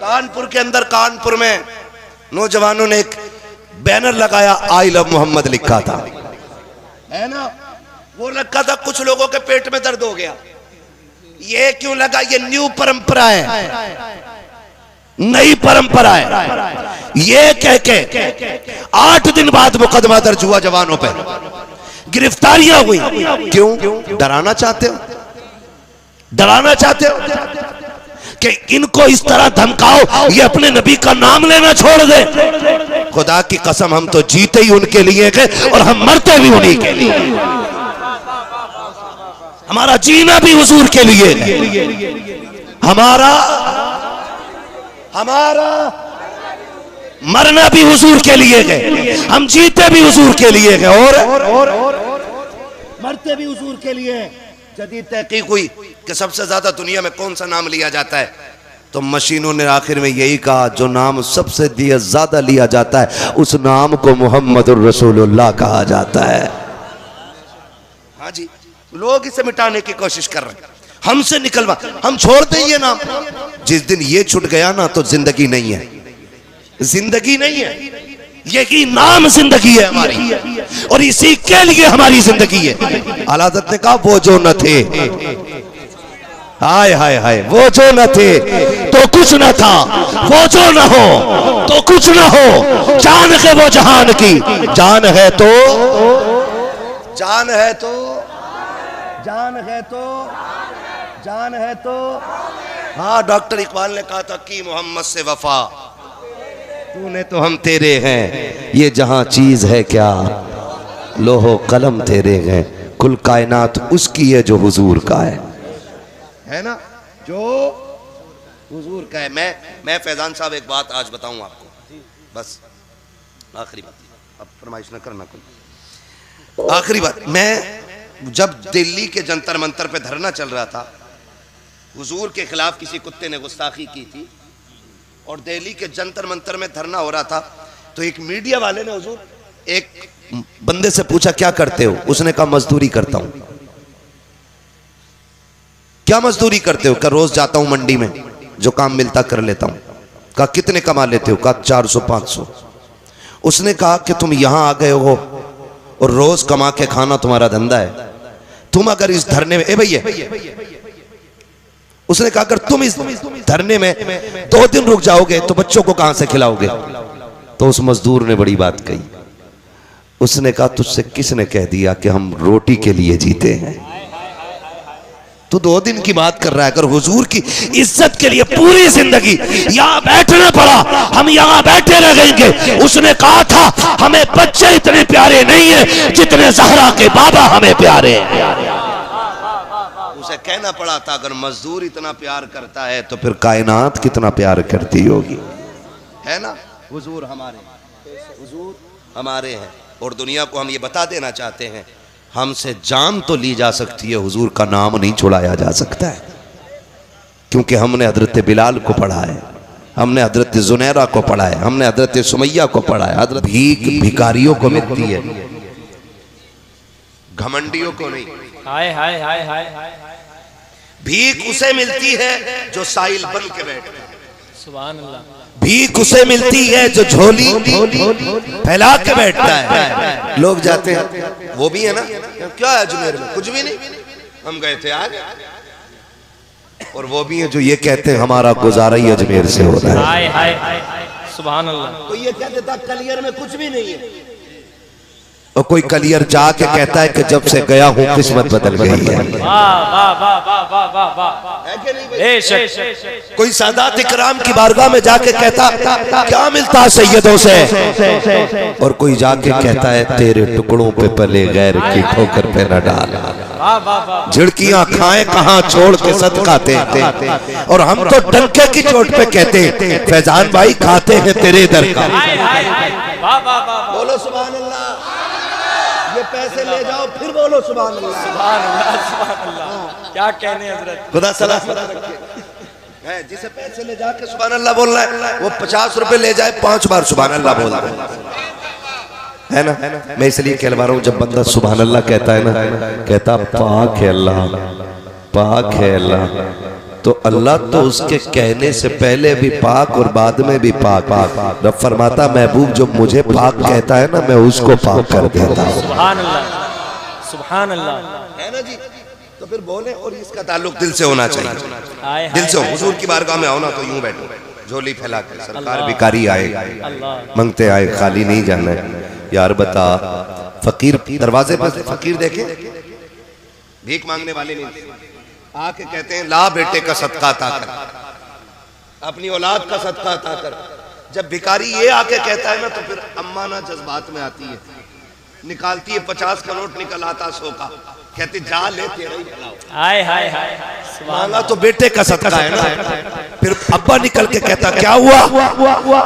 कानपुर के अंदर, कानपुर में नौजवानों ने एक बैनर लगाया, आई लव मोहम्मद लिखा था, है ना। वो लगा था, कुछ लोगों के पेट में दर्द हो गया। ये क्यों लगा? ये न्यू परंपरा है, नई परंपरा है। ये कह के 8 दिन बाद मुकदमा दर्ज हुआ जवानों पे, गिरफ्तारियां हुई। क्यों? डराना चाहते हो, डराना चाहते हो कि इनको इस तरह धमकाओ ये अपने नबी का नाम लेना छोड़ दे। खुदा की कसम, हम तो जीते ही उनके लिए गए और हम मरते भी उन्हीं के लिए। हमारा जीना भी हुजूर के लिए है, हमारा मरना भी हुजूर के लिए गए, हम जीते भी हुजूर के लिए गए और मरते भी हुजूर के लिए। जदीद तहकीक हुई कि सबसे ज्यादा दुनिया में कौन सा नाम लिया जाता है, तो मशीनों ने आखिर में यही कहा, जो नाम सबसे ज्यादा लिया जाता है उस नाम को मुहम्मदुर रसूलुल्लाह कहा जाता है। हाँ जी, लोग इसे मिटाने की कोशिश कर रहे हैं, हमसे निकलवा, हम छोड़ दें ये नाम। जिस दिन ये छूट गया ना तो जिंदगी नहीं है, जिंदगी नहीं है, यही नाम जिंदगी है हमारी, और इसी के लिए हमारी जिंदगी है। आला हज़रत ने कहा, वो जो न थे, हाय हाय हाय, वो जो न थे तो कुछ न था, वो जो न हो तो कुछ न हो। जान है वो जहान की, जान है तो, जान है तो, जान है तो, जान है तो। हाँ, डॉक्टर इकबाल ने कहा था कि मोहम्मद से वफा, तूने तो हम तेरे हैं, ये जहां चीज है क्या, लोहो कलम तेरे हैं, कुल कायनात उसकी है जो हुजूर का है ना, जो हुजूर का है। मैं फैजान साहब एक बात आज बताऊं आपको, बस आखिरी बात, अब फरमाइश न करना कोई। आखिरी बात, मैं जब दिल्ली के जंतर मंतर पे धरना चल रहा था, हुजूर के खिलाफ किसी कुत्ते ने गुस्ताखी की थी और दिल्ली के जंतर मंतर में धरना हो रहा था, तो एक मीडिया वाले ने हुजूर एक बंदे से पूछा, क्या करते हो? उसने कहा, मजदूरी करता हूं। क्या मजदूरी करते हो? कहा, रोज जाता हूं मंडी में, जो काम मिलता कर लेता हूं। कहा, कितने कमा लेते हो? कहा, 400-500। उसने कहा कि तुम यहां आ गए हो और रोज कमा के खाना तुम्हारा धंधा है, तुम अगर इस धरने में, ए भैया, उसने कहा, अगर तुम इस धरने में 2 दिन रुक जाओगे तो बच्चों को कहां से खिलाओगे? तो उस मजदूर ने बड़ी बात कही, उसने कहा, तुझसे किसने कह दिया कि हम रोटी के लिए जीते हैं? तू 2 दिन की बात कर रहा है। अगर हुजूर की इज्जत के लिए पूरी जिंदगी यहाँ बैठना पड़ा, हम यहाँ बैठे रहेंगे। उसने कहा था, हमें बच्चे इतने प्यारे नहीं है जितने ज़हरा के बाबा हमें प्यारे हैं। उसे कहना पड़ा था, अगर मजदूर इतना प्यार करता है तो फिर कायनात कितना प्यार करती होगी, है ना। हुजूर हमारे हैं और दुनिया को हम ये बता देना चाहते हैं, हमसे जान तो ली जा सकती है, हुजूर का नाम नहीं छुड़ाया जा सकता है। क्योंकि हमने हजरत बिलाल को पढ़ा है, हमने हजरत जुनैरा को पढ़ा है, हमने हजरत सुमैया को पढ़ा है। हजरत भीख भिखारियों को मिलती है, घमंडियों को नहीं। हाय हाय हाय हाय हाय। भीख उसे मिलती है जो साहिल बन के बैठता है, सुभान अल्लाह। भीख उसे मिलती है जो झोली फैला के बैठता है। लोग जाते हैं, वो भी है ना, क्या है अजमेर में? कुछ भी नहीं, हम गए थे आज। और वो भी है जो ये कहते हैं हमारा गुजारा ही अजमेर से हो रहा है। हाय हाय हाय सुभान अल्लाह। तो ये कह देता कलियर में कुछ भी नहीं है, और कोई कलियर जाके कहता है कि जब से गया हूं किस्मत बदल गई है। कोई सादात इकराम की बारगाह में जाके कहता क्या मिलता है सैयदों से, और कोई जाके कहता है तेरे टुकड़ों पे पले गैर की ठोकर पे न डाल। झिड़कियां खाए कहां छोड़ के सदका देते, और हम तो डंके की चोट पे कहते फैजान भाई खाते हैं तेरे दर का। बोलो सुभान अल्लाह। ये पैसे ले जाओ फिर बोलो सुभान अल्लाह। सुभान अल्लाह सुभान अल्लाह। क्या कहने हजरत, खुदा सलामत रखे। जिसे पैसे ले जाके सुभान अल्लाह बोलना है, वो 50 रुपए ले जाए 5 बार सुभान अल्लाह बोलना है ना। मैं इसलिए कहलवा रहा हूँ, जब बंदा सुभान अल्लाह कहता है ना, कहता पाक है अल्लाह, पाक है अल्लाह, तो अल्लाह तो उसके कहने से पहले भी पाक और बाद में भी पाक। रब फरमाता महबूब जो मुझे पाक कहता है ना, मैं उसको पाक कर देता हूँ। सुभान अल्लाह, सुभान अल्लाह, है ना जी। तो फिर बोले, और इसका ताल्लुक दिल से होना चाहिए। दिल से हुजूर की बारगाह में आओ ना तो यूं बैठो, झोली फैला के। सरकार भिखारी आए, मांगते आए, खाली नहीं जाना है। यार बता, फकीर दरवाजे पर फकीर देखे, भीख मांगने वाले नहीं, आके कहते हैं ला बेटे का सदका अता कर, अपनी औलाद का सदका अता कर। जब भिखारी ये आके कहता है ना तो फिर अम्मा ना जज्बात में आती है, निकालती है 50 का नोट, निकल आता 100 का, कहती जा ले तेरा ही खिलाओ। हाय हाय हाय, मांगा तो बेटे का सदका है ना। फिर अब्बा निकल के कहता क्या हुआ?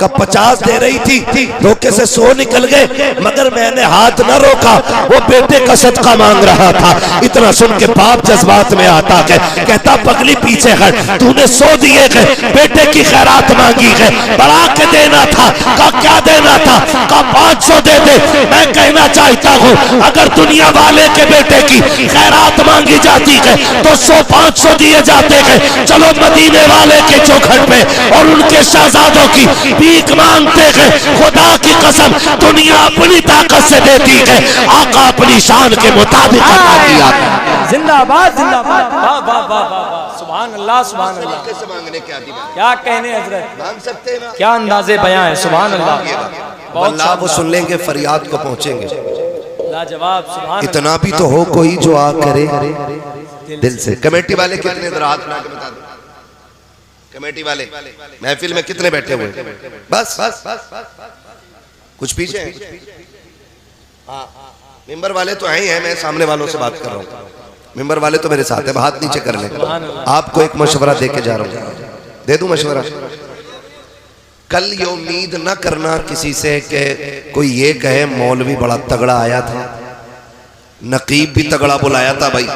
कब 50 दे रही थी, धोखे से 100 निकल गए, मगर मैंने हाथ न रोका, वो बेटे का सदका मांग रहा था। इतना सुन के बाप जज्बात में आता है, कहता पगली पीछे हट, तूने 100 दिए गए, बेटे की खैरात मांगी गए, बढ़ा के देना था। का क्या देना था? का 500 दे दे। मैं कहना चाहता हूँ, अगर दुनिया वाले के बेटे की खैरात मांगी जाती है तो 100-500 दिए जाते हैं। चलो मदीने वाले के चौखट पे और उनके शहजादों की भीख मांगते हैं। खुदा की कसम, दुनिया अपनी ताकत से देती है, आका अपनी शान के मुताबिक अता किया। जिंदाबाद जिंदाबाद, वाह वाह वाह वाह, सुभान अल्लाह, सुभान अल्लाह। कैसे मांगने के आदि क्या कहने हजरत, मांग सकते हैं ना, क्या अंदाजे बयां है, सुभान अल्लाह। अल्लाह वो सुन लेंगे, फरियाद को पहुंचेंगे। लाजवाब, सुभान इतना भी तो हो कोई जो आ करे दिल से। कमेटी वाले कितने, इधर हाथ उठा के बता दो, कमेटी वाले महफिल में कितने बैठे हुए? बस कुछ पीछे हैं। हाँ, मिंबर वाले तो हैं ही हैं, मैं सामने वालों से बात कर रहा हूँ। मिंबर वाले तो मेरे साथ है, हाथ नीचे कर लें। आपको एक मशवरा दे के जा रहा हूँ, दे दूं मशवरा। कल ये उम्मीद न करना किसी से कि कोई ये कहे मौलवी बड़ा तगड़ा आया था, नकीब भी तगड़ा बुलाया था भाई,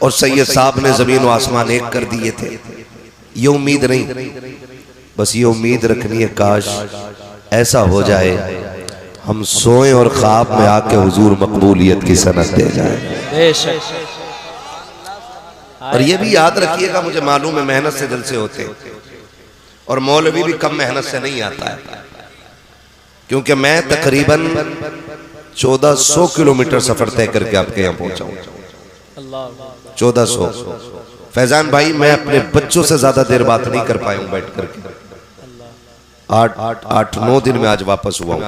और सैयद साहब ने जमीन व आसमान एक कर दिए थे। ये उम्मीद नहीं, बस ये उम्मीद रखनी है काश ऐसा हो जाए हम सोए और ख्वाब में आके हुजूर मकबूलियत की सनत दे जाए। और ये भी याद रखिएगा, मुझे मालूम है मेहनत से दिल से होते हैं, और मौलवी भी कम मेहनत से नहीं आता है, क्योंकि मैं तकरीबन 1400 किलोमीटर सफर तय करके आपके यहाँ पहुंचा हूँ। 1400। फैजान भाई, मैं अपने बच्चों से ज्यादा देर बात नहीं कर पाया हूँ बैठ करके। 8-9 दिन में आज वापस हुआ हूँ,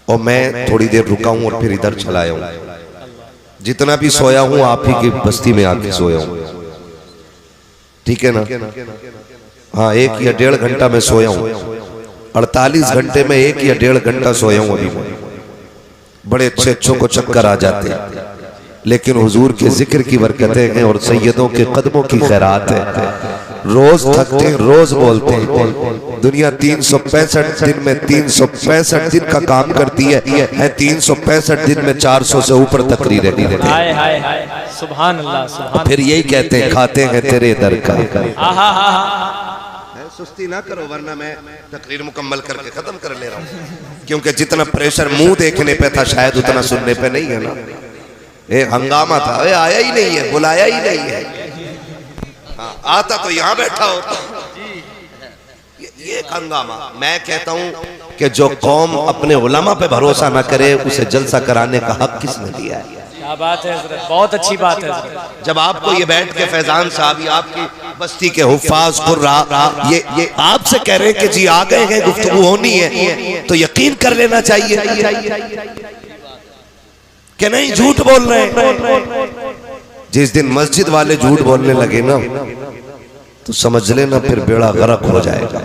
और मैं थोड़ी देर रुका हूँ और फिर इधर चला आया हूँ। जितना भी सोया हूँ आप ही की बस्ती में आके सोया हूँ, ठीक है ना? हाँ, 1 या 1.5 घंटा में सोया हूँ। 48 घंटे में 1 या 1.5 घंटा सोया हूँ। अभी बड़े अच्छों को चक्कर आ जाते हैं, लेकिन हुजूर के जिक्र की बरकतें हैं और सैयदों के कदमों की खैरात है। रोज थकते हैं, रोज बोलते हैं। दुनिया 365 दिन में 365 दिन का काम करती है 365 दिन में 400 से ऊपर तकरीरें करते हैं। हाय हाय हाय, सुभान अल्लाह, सुभान। फिर यही कहते हैं, खाते हैं तेरे दर का। सुस्ती ना करो, वरना मैं तकरीर मुकम्मल करके खत्म कर ले रहा हूँ, क्योंकि जितना प्रेशर मुंह देखने पे था शायद उतना सुनने पे नहीं है ना। हंगामा था, आया ही नहीं है, बुलाया ही नहीं है। हाँ, आता तो यहाँ बैठा होता। ये हंगामा। मैं कहता हूँ कि जो कौम अपने उलमा पे भरोसा ना करे उसे जलसा कराने का हक किसने दिया है? क्या बात है हज़रत, बहुत अच्छी बात है हज़रत। जब आपको ये बैठ के फैजान साहब, आपकी बस्ती के हुफ्फाज कुर्रा ये आपसे कह रहे हैं कि जी आ गए हैं, गुफ्तगू होनी है, तो यकीन कर लेना चाहिए कि नहीं झूठ बोल रहे हैं। जिस दिन मस्जिद वाले झूठ बोलने लगे ना तो समझ लेना फिर बेड़ा गर्क हो जाएगा।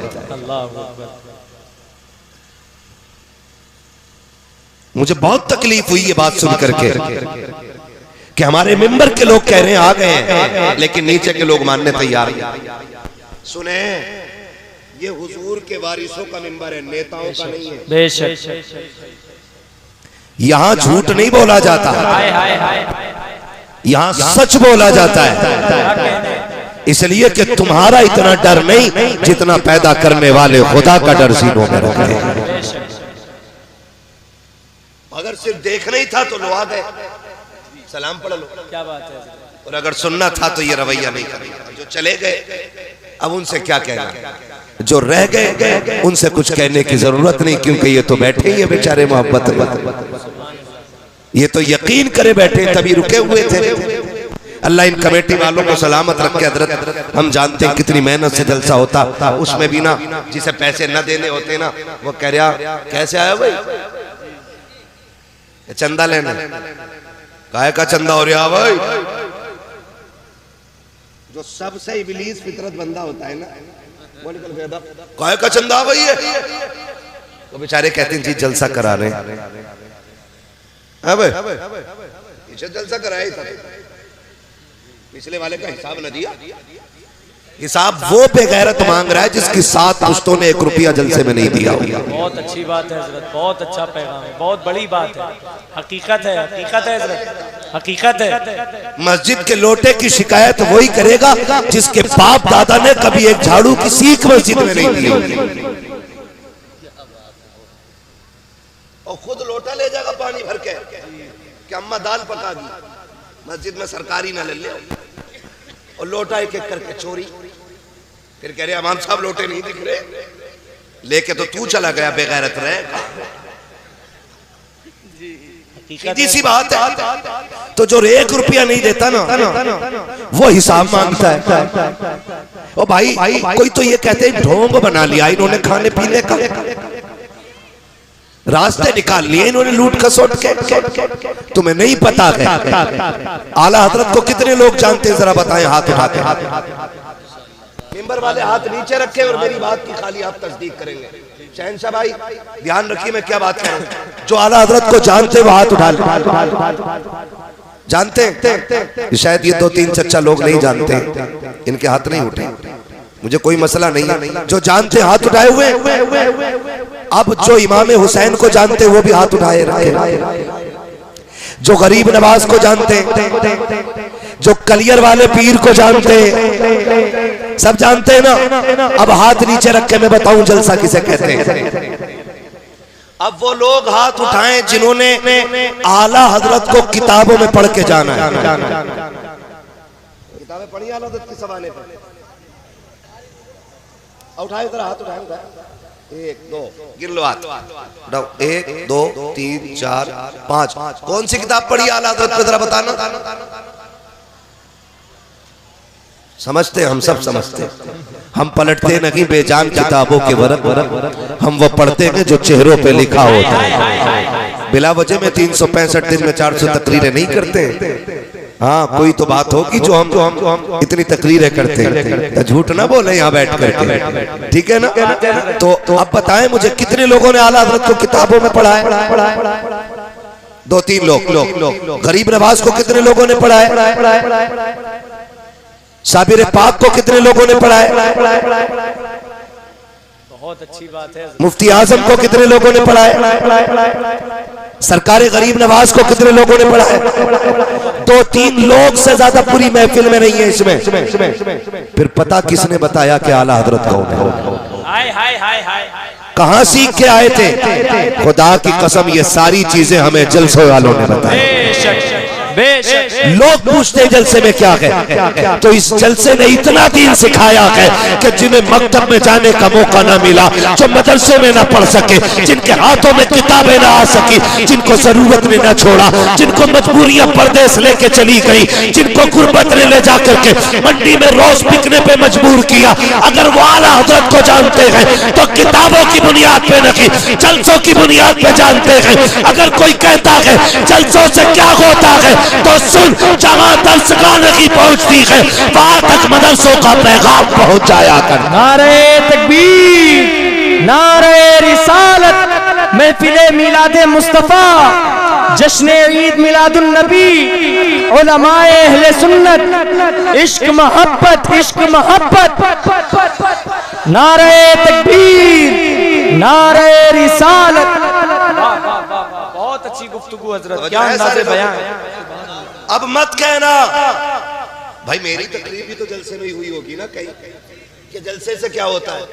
मुझे बहुत तकलीफ हुई ये बात सुन करके कि हमारे मेंबर के लोग कह रहे हैं आ गए हैं, लेकिन नीचे के लोग मानने तैयार नहीं। सुने, ये हुजूर के वारिसों का मेंबर है, नेताओं का नहीं है। बेशक यहाँ झूठ नहीं बोला जाता, यहाँ सच बोला जाता है। इसलिए कि तुम्हारा इतना डर नहीं जितना पैदा करने वाले खुदा का डर सीनों में रखे। अगर सिर्फ देखना ही था तो लो आ गए, सलाम पढ़ लो। क्या बात है। और अगर सुनना था तो ये रवैया नहीं करना। जो चले गए अब उनसे क्या कहना, जो रह गए उनसे कुछ कहने की जरूरत नहीं, क्योंकि ये तो बैठे ही है बेचारे मोहब्बत में, ये तो यकीन करे बैठे तभी रुके हुए थे। अल्लाह इन कमेटी वालों को सलामत रखे हजरत। हम जानते हैं कितनी मेहनत से जलसा होता, उसमें भी ना जिसे पैसे न देने होते ना, वो कह रहा कैसे आया भाई, चंदा लेना, काहे का चंदा हो रहा भाई। जो सबसे इबलीस फितरत बंदा होता है ना, वो निकल गया काहे का चंदा भाई है, वो बेचारे कहते हैं जी जलसा करा रहे हैं। जलसा कराया था, पिछले वाले का हिसाब न दिया। हिसाब वो बेगैरत मांग रहा है जिसकी 7 पुश्तों ने 1 रुपया जलसे में नहीं दिया। बहुत अच्छी बात है हजरत, बहुत अच्छा पैगाम है, बहुत बड़ी बात है, हकीकत है, हकीकत है हजरत, हकीकत है। मस्जिद के लोटे की शिकायत वही करेगा जिसके बाप दादा ने कभी एक झाड़ू की सीख मस्जिद में नहीं दी, और खुद लोटा ले जाएगा पानी भर के कि अम्मा दाल पका दी, मस्जिद में सरकारी ना ले ले, और लोटा एक एक करके चोरी। फिर कह रहे इमाम साहब लोटे नहीं दिख रहे, लेके तो तू चला गया बेगैरत रहे। सीधी सी बात है। तो जो 1 रुपया नहीं देता ना वो हिसाब मांगता है। ओ भाई कोई तो ये कहते हैं ढोंग बना लिया इन्होंने खाने पीने का, रास्ते निकाल लिए इन्होंने लूट खसोट के। तुम्हें नहीं पता है आला हजरत को कितने लोग जानते हैं, जरा बताएं हाथ उठा के। मेंबर वाले हाथ नीचे रखे और मेरी बात की खाली आप तस्दीक करेंगे। शहनशाह भाई ध्यान रखिए मैं क्या बात करूं। जो आला हजरत को जानते वो हाथ उठा ले। जानते शायद ये 2-3 चच्चा लोग नहीं जानते, इनके हाथ नहीं उठे, मुझे कोई मसला नहीं है। जो जानते हाथ उठाए हुए, अब जो इमाम हुसैन को जानते वो भी हाथ उठाए रहे। जो गरीब नवाज को जानते, जो कलियर वाले पीर को जानते, सब जानते हैं ना। अब हाथ नीचे रख के मैं बताऊं जलसा किसे कहते हैं। अब वो लोग हाथ उठाएं जिन्होंने आला हजरत को किताबों में पढ़ के जाना है। किताबें पढ़ी आला हजरत की सवाले पर, उठाए जरा हाथ उठाए। 1 2 गिन लो हाथ, 1 2 3 4 5। कौन सी किताब पढ़ी आला हजरत पे जरा बताना। समझते हम सब समझते, हम पलटते नहीं बेजान किताबों के वरक, हम वो पढ़ते हैं जो चेहरों पे लिखा होता है। बिला वजह में 365 दिन में 400 तकरीरें नहीं करते। हाँ कोई तो बात होगी जो हम इतनी तकरीरें करते हैं, झूठ ना बोले यहाँ बैठ करके, ठीक है ना। तो अब बताएं मुझे कितने लोगों ने आला हजरत को किताबों में पढ़ा है। 2-3 लोग। गरीब नवाज को कितने लोगों ने पढ़ा है। साबिर पाक को कितने लोगों ने पढ़ा है। बहुत अच्छी बात है। मुफ्ती आजम को कितने लोगों ने पढ़ा है। सरकारे गरीब नवाज को कितने लोगों ने पढ़ा है। 2-3 लोग से ज्यादा पूरी महफिल में नहीं है इसमें। फिर पता किसने बताया कि आला हजरत कौन है। कहां सीख के आए थे। खुदा की कसम ये सारी चीजें हमें जलसे वालों ने बताई। लोग पूछते हैं जलसे में क्या है, तो इस जलसे ने इतना दीन सिखाया है कि जिन्हें मकतब में जाने का मौका ना मिला, जो मदरसे में ना पढ़ सके, जिनके हाथों में किताबें ना आ सकी, जिनको जरूरत ने ना छोड़ा, जिनको मजबूरियां परदेश लेके चली गई, जिनको गुर्बत ने ले जाकर के मंडी में रोज बिकने पे मजबूर किया, अगर वो आला हजरत को जानते हैं तो किताबों की बुनियाद पे नहीं जलसों की बुनियाद पे जानते हैं। अगर कोई कहता है जलसों से क्या होता है तो सुन, जहां दर्स गाने की पहुंचती है वहां तक मदरसों का पैगाम पहुंच जाया कर। नारे तकबीर, नारे रिसालत, महफिले मिलादे मुस्तफा, जश्न ईद मिलादुन नबी, उलमाए अहले सुन्नत, इश्क मोहब्बत, इश्क मोहब्बत। नारे तकबीर, नारे रिसालत। बहुत अच्छी गुफ्तगू हजरत, क्या अंदाज़े बयान। अब मत कहना भाई मेरी तकरीर भी तो जलसे में ही हुई होगी ना कहीं, कि जलसे से क्या होता है।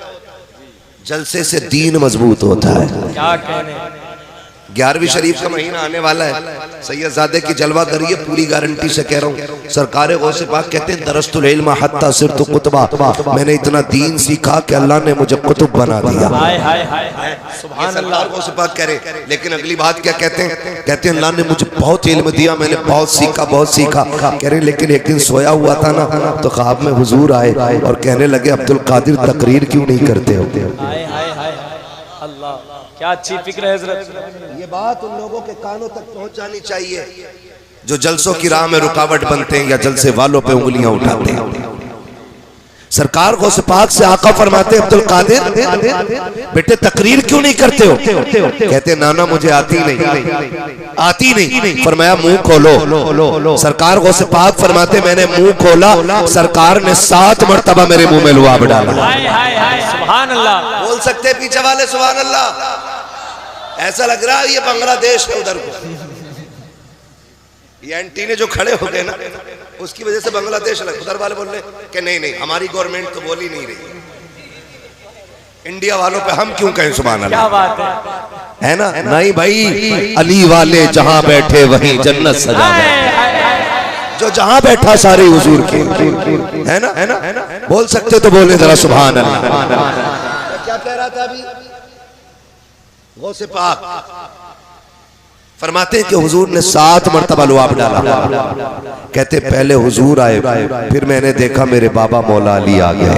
जलसे से दीन मजबूत होता है। क्या कहने, 11वीं शरीफ का महीना आने वाला है, सैयदजादे की जलवा करिए, पूरी गारंटी से कह रहा हूँ। सरकार गौसे पाक कहते हैं दरस्तुल इल्म हत्ता सिरतु कुतबा, मैंने इतना दीन सीखा कि अल्लाह ने मुझे कुतुब बना दिया। सुभान अल्लाह गौसे पाक कह रहे, लेकिन अगली बात क्या कहते हैं? कहते हैं अल्लाह ने मुझे बहुत इल्म दिया, मैंने बहुत सीखा बहुत सीखा। कह रहे लेकिन एक दिन सोया हुआ था ना तो ख्वाब में हुजूर आए और कहने लगे अब्दुल कादिर तकरीर क्यों नहीं करते हो? अल्लाह, क्या अच्छी फिक्र है हज़रत। ये बात उन लोगों के कानों तक पहुंचानी चाहिए जो जलसों की राह में रुकावट बनते हैं या जलसे वालों पे उंगलियां उठाते हैं। सरकार गौस पाक से आका फरमाते अब्दुल कादिर बेटे तकरीर क्यों नहीं करते हो? कहते नाना मुझे आती नहीं। फरमाया मुंह खोलो। सरकार गौस पाक फरमाते मैंने मुंह खोला, सरकार ने 7 मरतबा मेरे मुंह में लुआब डाला। सुभान अल्लाह। बोल सकते पीछे वाले सुभान अल्लाह? ऐसा लग रहा है ये बांग्लादेश है उधर को। ये एंटीने जो खड़े हो गए ना उसकी वजह से बांग्लादेश लग, उधर वाले बोल रहे कि नहीं हमारी गवर्नमेंट तो बोल ही नहीं रही, इंडिया वालों पे हम क्यों कहें सुभान अल्लाह? क्या बात है ना? नहीं भाई, अली वाले जहां बैठे वहीं जन्नत सजा है। जो जहां बैठा सारे हुजूर के, है ना? बोल सकते तो बोले जरा सुभान अल्लाह। क्या कह रहा था अभी? गौसे पाक फरमाते हैं कि हुजूर ने 7 मरतबा लुआब डाला। कहते पहले हुजूर आए, फिर मैंने देखा मेरे बाबा मौला अली आ गए।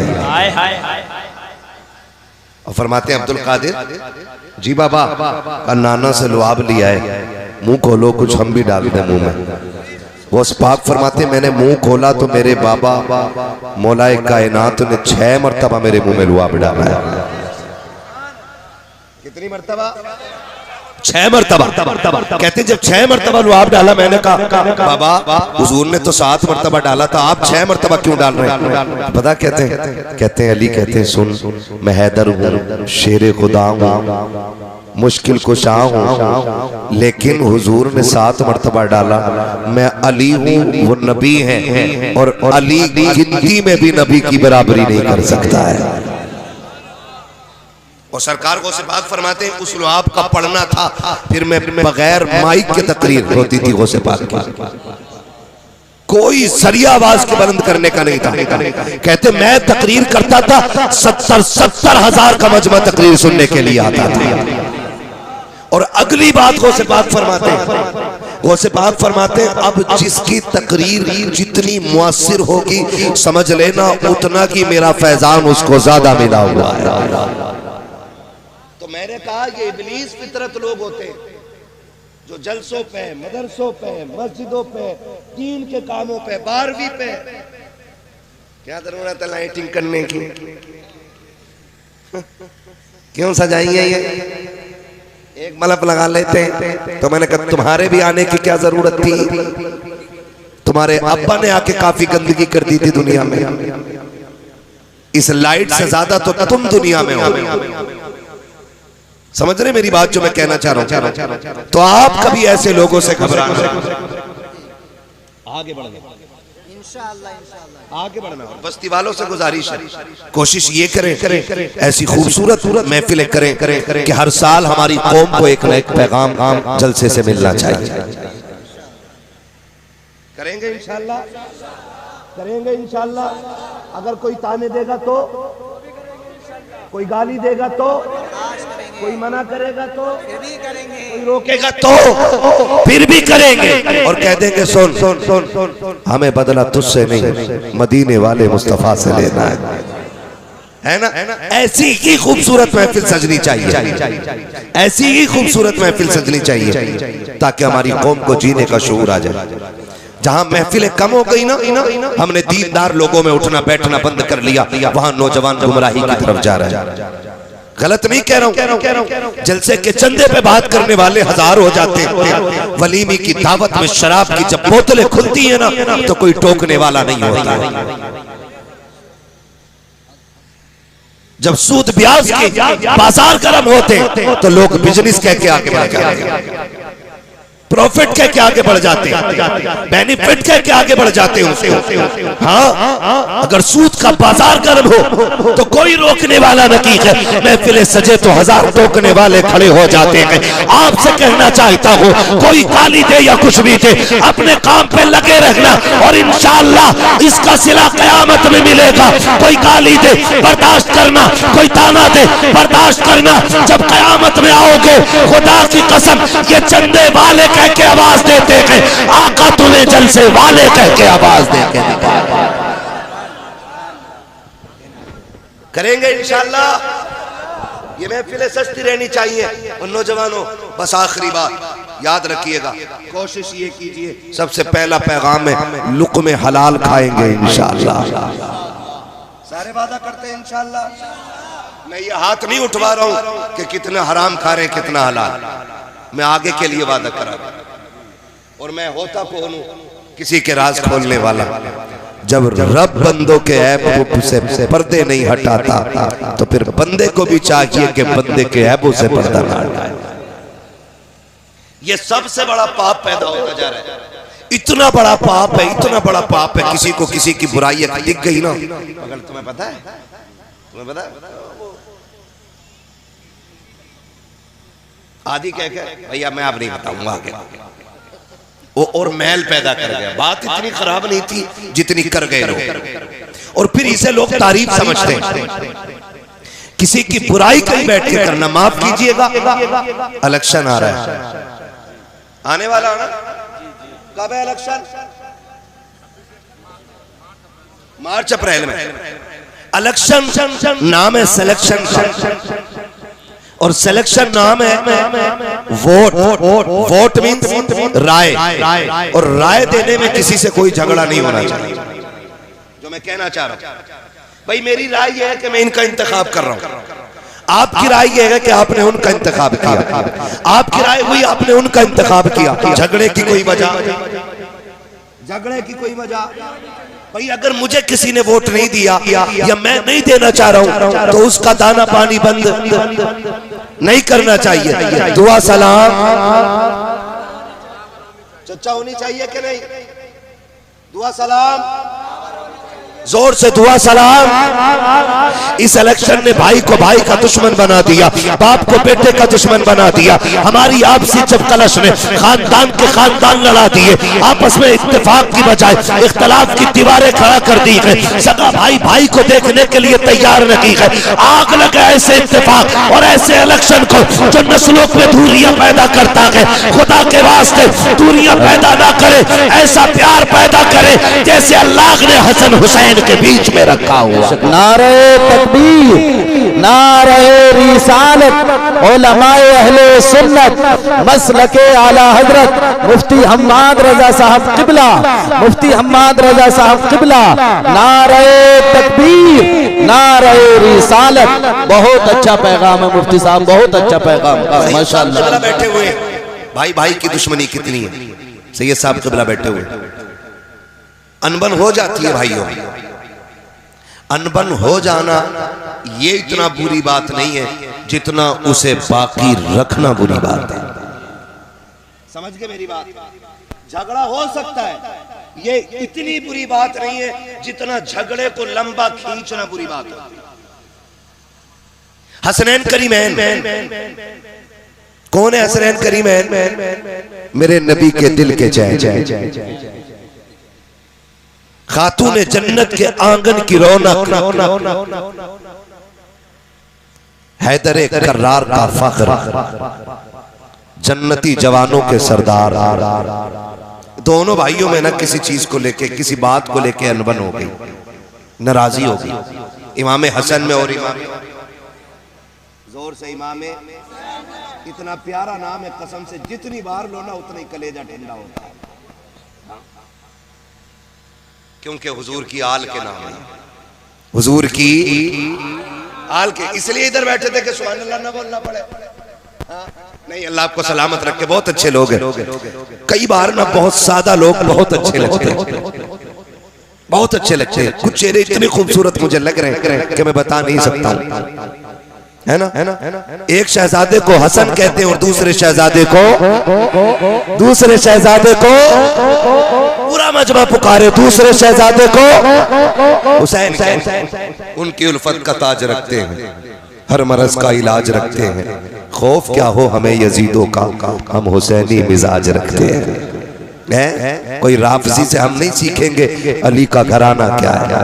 और फरमाते हैं अब्दुल कादिर जी बाबा का नाना से लुआब लिया है, मुंह खोलो कुछ हम भी डाल दें मुंह में। वो पाक फरमाते मैंने मुंह खोला तो मेरे बाबा मौलाए कायनात ने 6 मरतबा मेरे मुंह में लुआब डाला है। कितनी मरतबा? 6 मरतबा। कहते जब 6 मरतबा लुआब डाला मैंने कहा बाबा हुजूर ने तो 7 मरतबा डाला था, आप 6 मरतबा क्यों डाल रहे हैं? पता कहते हैं अली कहते हैं सुन मैं हैदर हूँ, शेर खुदा हूँ, मुश्किल कुशा हूँ, लेकिन हुजूर ने 7 मरतबा डाला। मैं अली हूँ, वो नबी हैं और अली गिनती में भी नबी की बराबरी नहीं कर सकता है। और सरकार को से बात फरमाते हैं उस लुआब का पढ़ना था, फिर मैं बगैर माइक के तकरीर होती थी गौसे पाक की, कोई सरिया आवाज के बुलंद करने का नहीं था। कहते मैं तकरीर करता था 70 हजार का मजमा तकरीर सुनने के लिए आता था। और अगली बात गौसे पाक फरमाते हैं, गौसे पाक फरमाते हैं अब जिसकी तकरीर जितनी मुअस्सिर होगी समझ लेना उतना की मेरा फैजान उसको ज्यादा मिला हुआ है। तो मैंने कहा ये इब्लीस फितरत लोग होते हैं जो जलसों पे, मदरसों पे, मस्जिदों पे, दीन के कामों पे, 12वीं पे क्या जरूरत है लाइटिंग करने की? क्यों सजाई है ये? एक बल्ब लगा लेते हैं। तो मैंने कहा तुम्हारे भी आने की क्या जरूरत थी? तुम्हारे अब्बा ने आके काफी गंदगी कर दी थी दुनिया में, इस लाइट से ज्यादा तो तुम दुनिया में हो। समझ रहे मेरी बात जो मैं कहना चाह रहा हूं? तो आप कभी ऐसे लोगों से घबराना, आगे बढ़ना, आगे बढ़ना। और बस्ती वालों से गुजारिश है कोशिश ये करें ऐसी खूबसूरत महफिलें करें कि हर साल हमारी कौम को एक न एक पैगाम जलसे से मिलना चाहिए। करेंगे इंशाअल्लाह, करेंगे इंशाअल्लाह। अगर कोई ताने देगा तो, कोई गाली देगा तो, कोई मना करेगा तो फिर भी करेंगे, कोई रोकेगा तो फिर भी करेंगे। और कह देंगे सुन हमें बदला तुझसे नहीं मदीने वाले मुस्तफा से लेना है ना? ऐसी ही खूबसूरत महफिल सजनी चाहिए, ऐसी ही खूबसूरत महफिल सजनी चाहिए ताकि हमारी कौम को जीने का शऊर आ जाए। जहां महफिलें कम हो गई ना, हमने दीनदार लोगों में उठना बैठना बंद कर लिया, वहां नौजवान गुमराही की तरफ जा रहे हैं। गलत नहीं कह रहा हूं, जलसे के चंदे पे बात करने वाले 1000 हो जाते हैं, वलीमी की दावत में शराब की जब बोतलें खुलती है ना तो कोई टोकने वाला नहीं होता। जब सूद ब्याज के बाजार गर्म होते तो लोग बिजनेस कह के आगे बढ़ जाते हैं। प्रॉफिट कह के आगे बढ़ जाते हैं, बेनिफिट कह के आगे बढ़ जाते हैं। हाँ, अगर सूद का बाजार गर्म हो तो कोई रोकने वाला नहीं है। महफिले सजे तो हजार टोकने वाले खड़े हो जाते हैं। आपसे कहना चाहता हूँ, कोई गाली दे या कुछ भी दे, अपने काम पे लगे रहना और इंशाअल्लाह इसका सिला कयामत में मिलेगा। कोई गाली दे बर्दाश्त करना, कोई ताना दे बर्दाश्त करना। जब कयामत में आओगे, खुदा की कसम ये चंदे वाले कह के आवाज देते हैं, आका तूने जलसे वाले कह के आवाज देते हैं। करेंगे इंशाअल्लाह। ये महफिलें सस्ती रहनी चाहिए। और नौजवानों, बस आखिरी बात याद रखिएगा, कोशिश ये कीजिए, सबसे पहला पैगाम है लुक़्मे हलाल खाएंगे इंशाअल्लाह। सारे वादा करते हैं इंशाअल्लाह। मैं ये हाथ नहीं उठवा रहा हूं कि कितना हराम खा रहे हैं कितना हलाल, मैं आगे के लिए वादा करा। और मैं होता कौन हूं, किसी के राज खोलने वाला। जब रब बंदों के ऐबों से पर्दे नहीं हटाता तो फिर बंदे को भी चाहिए कि बंदे के ऐबों से पर्दा ना हटाए। ये सबसे बड़ा पाप पैदा होता जा रहा है। इतना बड़ा पाप है, इतना बड़ा पाप है। किसी को किसी की बुराई दिख गई ना, अगर तुम्हें पता है, तुम्हें पता है, आदि कह के भैया मैं अब नहीं बताऊंगा आगे, वो और मैल पैदा कर गया। बात इतनी खराब नहीं थी जितनी कर गए लोग। और फिर इसे लोग तारीफ समझते हैं। किसी की बुराई कहीं बैठ के करना, माफ कीजिएगा, इलेक्शन आ रहा है, आने वाला है ना, कब है इलेक्शन? मार्च अप्रैल में। इलेक्शन नाम है सिलेक्शन, और सिलेक्शन नाम है वोट। वोट मीन्स राय, और राय देने में किसी से कोई झगड़ा नहीं होना चाहिए। जो मैं कहना चाह रहा हूं भाई, मेरी राय यह है कि मैं इनका इंतखाब कर रहा हूं, आपकी राय यह है कि आपने उनका इंतखाब किया, आपकी राय हुई आपने उनका इंतखाब किया। झगड़े की कोई वजह, झगड़े की कोई वजह भाई, अगर मुझे किसी ने वोट नहीं दिया या मैं नहीं देना चाह रहा हूं तो उसका दाना पानी बंद नहीं करना चाहिए। दुआ सलाम चर्चा होनी चाहिए कि नहीं? दुआ सलाम, जोर से दुआ सलाम। इस इलेक्शन ने भाई को भाई का दुश्मन बना दिया, बाप को बेटे का दुश्मन बना दिया। हमारी आपसी चपकलश ने खानदान के खानदान लड़ा दिए। आपस में इत्तेफाक की बजाय इख्तलाफ की दीवारें खड़ा कर दी है। सगा भाई भाई को देखने के लिए तैयार नहीं है। आग लगे ऐसे इत्तेफाक और ऐसे इलेक्शन को जो नस्लों में दूरियां पैदा करता है। खुदा के वास्ते दूरियां पैदा ना करे, ऐसा प्यार पैदा करे जैसे अल्लाह ने हसन हुसैन के बीच में रखा हुआ। नारे तकबीर, नारे रिसालत, उलमाए अहले सुन्नत, मसलके आला हजरत मुफ्ती हम्माद रजा साहब किबला, मुफ्ती हम्माद रजा साहब किबला। नारे तकबीर, नारे रिसालत। बहुत अच्छा पैगाम है मुफ्ती साहब, बहुत अच्छा पैगाम, माशाअल्लाह। बैठे हुए भाई भाई की दुश्मनी कितनी है। सैयद साहब किबला बैठे हुए, अनबन हो जाती है भाइयों। अनबन हो जाना ये इतना बुरी बात नहीं है जितना उसे बाकी रखना बुरी बात है। समझ गए मेरी बात? झगड़ा हो सकता है, ये इतनी बुरी बात नहीं है जितना झगड़े को लंबा खींचना बुरी बात है। हसनैन करीमैन, कौन है हसनैन करीमैन? मेरे नबी के दिल के चैन, खातून जन्नत के आंगन की रौनक, हैदर कर्रार का फख्र, जन्नती जवानों के सरदार। दोनों भाइयों में ना किसी चीज को लेके, किसी बात को लेके अनबन हो गई, नाराजी हो गई। इमाम हसन में और इमाम, जोर से इमामे, इतना प्यारा नाम है, कसम से जितनी बार लो ना उतना ही कलेजा ठंडा होता है, क्योंकि हुजूर की आल के नाम है, हुजूर की आल के। इसलिए इधर बैठे थे कि सुभान अल्लाह ना बोलना पड़े। नहीं, अल्लाह आपको सलामत रखे। बहुत अच्छे लोग हैं। कई बार ना बहुत सादा लोग बहुत अच्छे लगते हैं, बहुत अच्छे लगते हैं। कुछ चेहरे इतने खूबसूरत मुझे लग रहे हैं कि मैं बता नहीं सकता हूं। है ना। एक शहजादे को हसन कहते हैं और दूसरे शहजादे को पूरा मजमा पुकारे, दूसरे शहजादे को हुसैन। उनकी उल्फत का ताज रखते हैं, हर मरज का इलाज रखते हैं। खौफ क्या हो हमें यजीदों का, हम हुसैनी मिजाज रखते हैं। कोई राफजी से हम नहीं सीखेंगे अली का घराना क्या है,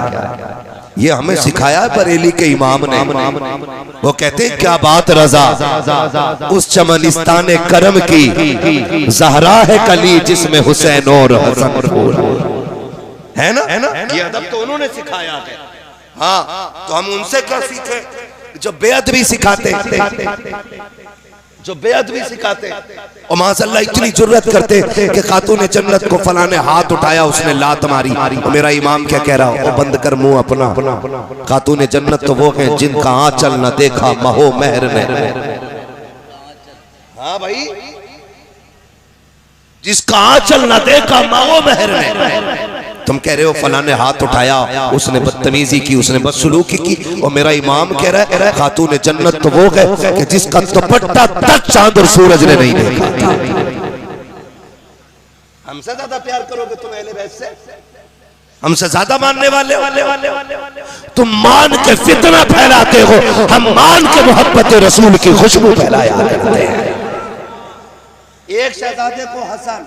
ये हमें सिखाया बरेली के इमाम ने। वो कहते हैं क्या बात रजा उस चमनिस्तान करम की, जहरा है कली जिसमें हुसैन और हसन फूल। है ना, ये अदब तो उन्होंने सिखाया है। हाँ, तो हम उनसे क्या सीखे जो बेअदबी सिखाते, और माशाअल्लाह इतनी जुर्रत करते कि खातून जन्नत को फलाने हाथ उठाया, उसने लात मारी, और मेरा इमाम क्या कह रहा है, बंद कर मुंह अपना। खातून जन्नत तो वो हैं जिनका आंचल न देखा महो मेहर ने। हाँ भाई, जिसका आंचल न देखा महो मेहर ने। तुम कह रहे हो फलाने हाथ उठाया, उसने बदतमीजी की, उसने बदसलूकी की, और मेरा इमाम कह रहा है खातून जन्नत तो वो है कि जिसका दुपट्टा तक चांद और सूरज ने नहीं देखा। हमसे ज्यादा प्यार करोगे तुम अहले बैत से, हमसे ज्यादा मानने वाले तुम मान के फितना फैलाते हो, हम मान के मोहब्बत रसूल की खुशबू फैलाया करते हैं। एक शहजादे को हसन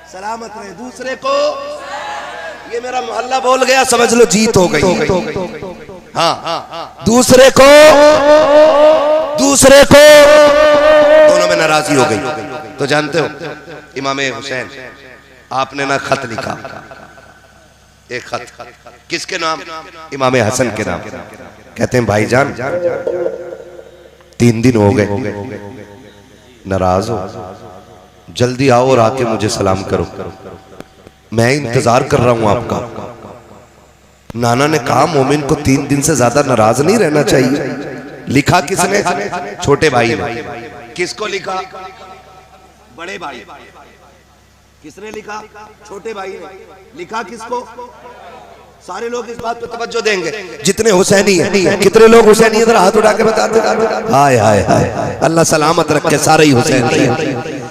सलामत रहे, दूसरे को, ये मेरा मोहल्ला बोल गया, समझ लो जीत हो गई। हाँ, दूसरे को दोनों में नाराजगी हो गई। तो जानते हो इमाम हुसैन आपने ना खत लिखा, एक खत किसके नाम, इमाम हसन के नाम। कहते हैं भाईजान 3 दिन हो गए, नाराज हो, जल्दी आओ और आके मुझे सलाम करो, मैं इंतजार कर रहा हूं आपका। नाना ने कहा मोमिन को 3 दिन से ज्यादा नाराज नहीं रहना चाहिए। लिखा किसने, छोटे भाई ने। किसको लिखा, बड़े भाई। किसने लिखा, छोटे भाई ने। लिखा किसको, सारे लोग इस बात पर तवज्जो देंगे जितने हुसैनी हैं। कितने लोग हुसैनी इधर हाथ उठा के बताते, हाय हाय हाय, अल्लाह सलामत रखे सारे ही हुसैनी,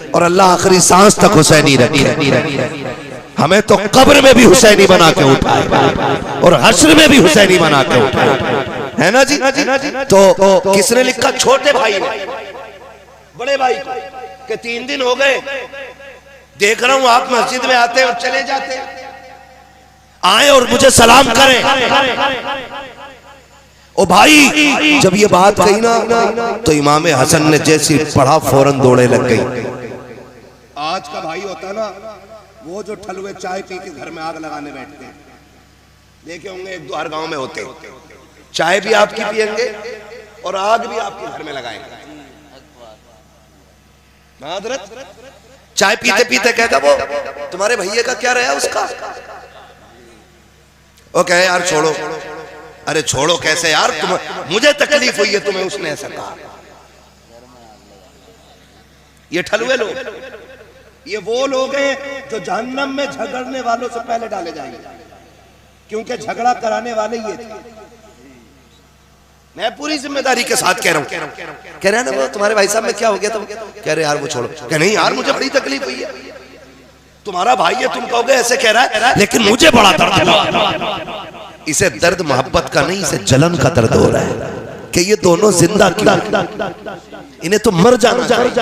और अल्लाह आखिरी सांस तक हुसैनी रखे। हमें तो कब्र में भी हुसैनी बना के उठाए और हश्र में भी हुसैनी बना के उठाए, है ना जी। तो किसने लिखा, छोटे भाई ने। बड़े भाई के 3 दिन हो गए, देख रहा हूं आप मस्जिद में आते और चले जाते, आए और मुझे सलाम करें। ओ भाई, जब ये बात कही ना तो इमाम हसन ने जैसी पढ़ा फौरन दौड़े लग गई। आज का भाई होता ना वो जो ठलुए चाय पी के घर में आग लगाने बैठते हैं, देखे होंगे 1-2 हर गांव में होते, चाय भी आपकी पियेंगे और आग भी आपके घर में लगाएंगे। चाय पीते पीते कहता वो तुम्हारे भैया का क्या रहा उसका, वो कहे यार छोड़ो। अरे छोड़ो कैसे यार, मुझे तकलीफ हुई है तुम्हें, उसने ऐसा कहा। ये ठलुए लोग, ये वो लोग हैं जो जहन्नम में झगड़ने वालों से पहले डाले जाएंगे, क्योंकि झगड़ा कराने वाले ये थे। मैं पूरी जिम्मेदारी के साथ कह रहा हूं। कह रहे हैं ना वो तुम्हारे भाई साहब में क्या हो गया, तुम कह रहे यार वो छोड़ो। कह नहीं यार मुझे बड़ी तकलीफ हुई है, तुम्हारा भाई है, तुम कहोगे ऐसे कह रहा है, लेकिन मुझे बड़ा दर्द हुआ। इसे दर्द मोहब्बत का नहीं, इसे जलन का दर्द हो रहा है कि ये दोनों जिंदा क्यों, इन्हें तो मर जाना चाहिए।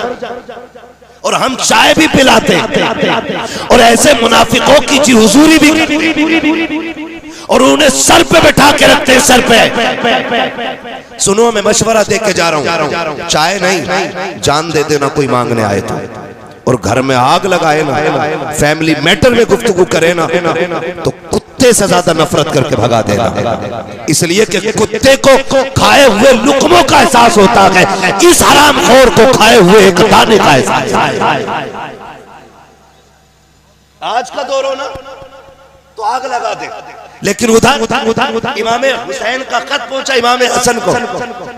और हम चाय भी पिलाते और ऐसे मुनाफिकों की हुजूरी भी, और उन्हें सर पे बैठा के रखते हैं, सर पे। सुनो मैं मशवरा दे के जा रहा हूं, चाय नहीं जान दे देना कोई मांगने आए तो, और घर में आग लगाए ना, फैमिली मैटर में गुफ्तगू करे ना, तो कुत्ते से ज्यादा नफरत करके भगा देगा। इसलिए कि कुत्ते को खाए हुए लुकमों का एहसास होता है, इस हरामखोर को खाए हुए एक दाने का एहसास। आज का दौर हो ना तो आग लगा दे, लेकिन उधर इमाम हुसैन का खत पहुंचा इमाम हसन को,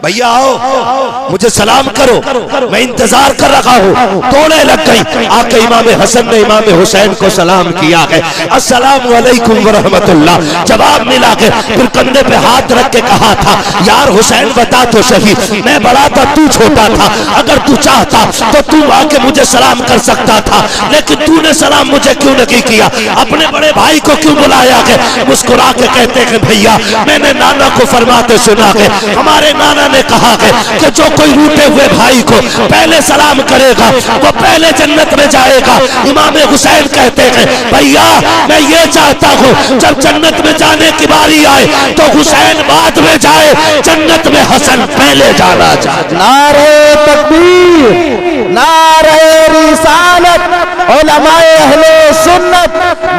भैया आओ मुझे सलाम करो, मैं इंतजार कर रहा हूँ। दौड़े लग गई, आके इमाम हसन ने इमाम हुसैन को सलाम किया है, अस्सलामु अलैकुम व रहमतुल्लाह। जवाब मिला के फिर कंधे पे हाथ रख के कहा था, यार हुसैन बता तो सही, मैं बड़ा था तू छोटा था, अगर तू चाहता तो तू आके मुझे सलाम कर सकता था, लेकिन तूने सलाम मुझे क्यों नहीं किया, अपने बड़े भाई को क्यों बुलाया है? मुस्कुरा के कहते हैं भैया मैंने नाना को फरमाते सुना है, हमारे नाना ने कहा है कि जो कोई रूठे हुए भाई को पहले सलाम करेगा वो पहले जन्नत में जाएगा। इमाम हुसैन कहते हैं भैया मैं ये चाहता हूँ जब जन्नत में जाने की बारी आए तो हुसैन बाद में जाए, जन्नत में हसन पहले जाना चाहिए। नारे तकबीर, नारे रिसालत, उलमाए अहले सुन्नत,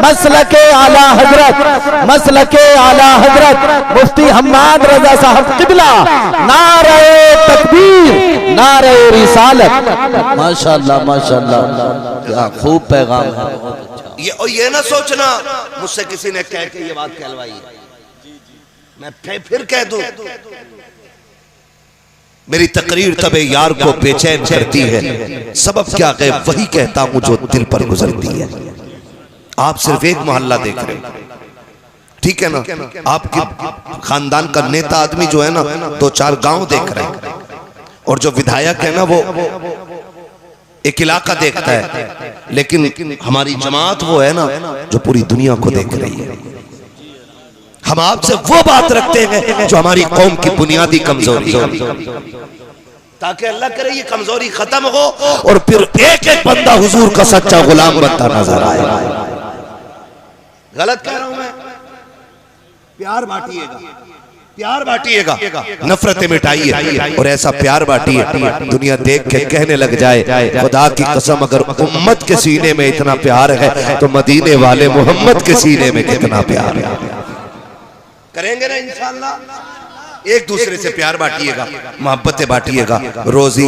मसलके आला हजरत, मसलके आला हजरत मुफ्ती हम्माद रजा साहब किबला, नारे तकबीर, नारे रिसालत। माशाअल्लाह माशाअल्लाह, क्या खूब पैगाम है। ये ना सोचना मुझसे किसी ने कह के ये बात कहलवाई मैं फिर कह दूं। मेरी तकरीर तबे यार को बेचैन करती है, सबब क्या है वही कहता हूं जो दिल पर गुजरती है। आप सिर्फ एक मोहल्ला देख रहे हैं, ठीक है ना, आपके खानदान का नेता आदमी जो है ना 2-4 गांव देख रहे हैं, और जो विधायक है ना वो एक इलाका देखता है, लेकिन हमारी जमात वो है ना जो पूरी दुनिया को देख रही है। हम आपसे वो बात रखते हैं जो हमारी कौम की बुनियादी कमजोरी है, ताकि अल्लाह करे ये कमजोरी खत्म हो और फिर एक एक बंदा हुजूर का सच्चा गुलाम बनता नजर आए। गलत कह रहा हूं मैं? प्यार बांटिएगा, प्यार बांटिएगा, नफरतें मिटाइए, और ऐसा प्यार बांटिए दुनिया देख के कहने लग जाए खुदा की कसम अगर उम्मत के सीने में इतना प्यार है तो मदीने वाले मोहम्मद के सीने में कितना प्यार है। करेंगे ना इंशाअल्लाह। एक दूसरे से प्यार बांटिएगा, मोहब्बतें बांटिएगा, रोजी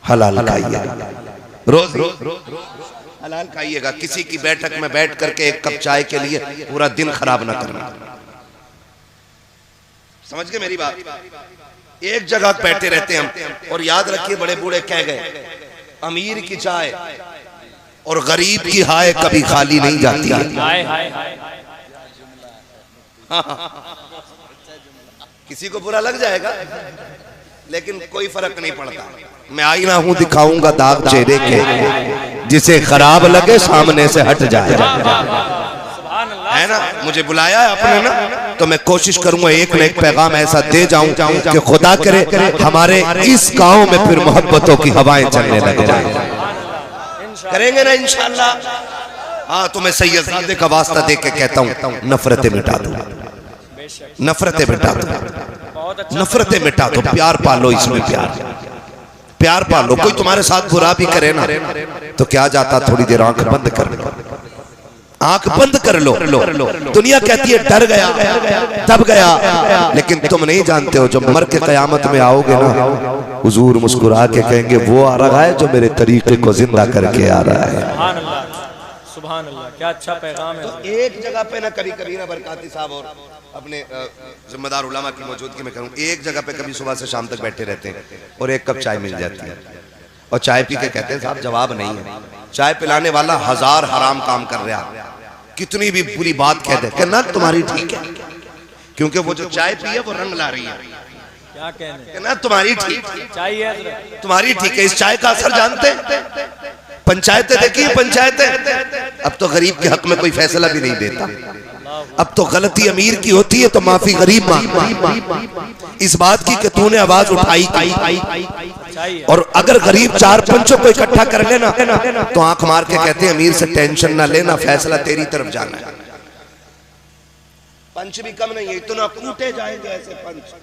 हलाल खाइएगा, रोजी हलाल खाइएगा। किसी की बैठक में बैठ करके एक कप चाय के लिए पूरा दिन खराब ना करना। समझ गए मेरी बात? एक जगह बैठे रहते हम, और याद रखिए बड़े बूढ़े कह गए अमीर की चाय और गरीब की हाय कभी खाली नहीं जाती है। किसी को बुरा लग जाएगा लेकिन कोई फर्क नहीं पड़ता। मैं आईना हूं दिखाऊंगा दाग चेहरे के, जिसे खराब लगे सामने से हट जाए, है ना। मुझे बुलाया है आपने ना, तो मैं कोशिश करूंगा एक न एक पैगाम ऐसा दे जाऊं कि खुदा करे हमारे इस गांव में फिर मोहब्बतों की हवाएं चलने लग जाए। करेंगे ना इंशाअल्लाह। हाँ, तो मैं सैयदजादे का वास्ता दे के कहता हूँ नफरतें मिटा दो, नफरतें मिटा दो, नफरतें मिटा दो, प्यार पालो, इसमें प्यार पालो। कोई तुम्हारे साथ बुरा भी करे ना तो क्या जाता, थोड़ी देर आंख बंद कर लो, आंख बंद कर लो। दुनिया कहती है डर गया दब गया, लेकिन तुम नहीं जानते हो जब मर के कयामत में आओगे ना, हुजूर मुस्कुरा के कहेंगे वो आ रहा है जो मेरे तरीके को जिंदा करके आ रहा है। सुभान अल्लाह, क्या अच्छा पैगाम है। तो एक जगह पे ना कभी कभी ना बरकाती साहब और अपने जिम्मेदार उलमा की मौजूदगी में करूं, एक जगह पे कभी सुबह से शाम तक बैठे रहते हैं और एक कप चाय मिल जाती है, और चाय पी के कहते हैं साहब जवाब नहीं है। चाय पिलाने वाला 1000 हराम काम कर रहा, कितनी भी बुरी बात कह दे ना तुम्हारी ठीक है, क्योंकि वो जो चाय पी है वो रंग ला रही है। क्या कहने ना तुम्हारी ठीक चाहिए, तुम्हारी ठीक है। इस चाय का असर जानते हैं? पंचायतें देखिए, पंचायतें अब तो गरीब के हक में कोई फैसला भी नहीं देता। अब तो गलती अमीर की होती है तो माफी गरीब मांगता, इस बात की कि तूने आवाज उठाई, और अगर गरीब 4 पंचों को इकट्ठा कर लेना तो आंख मार के कहते हैं अमीर से टेंशन ना लेना, फैसला तेरी तरफ जाना है। पंच भी कम नहीं है, इतना कूटे जाएंगे ऐसे पंच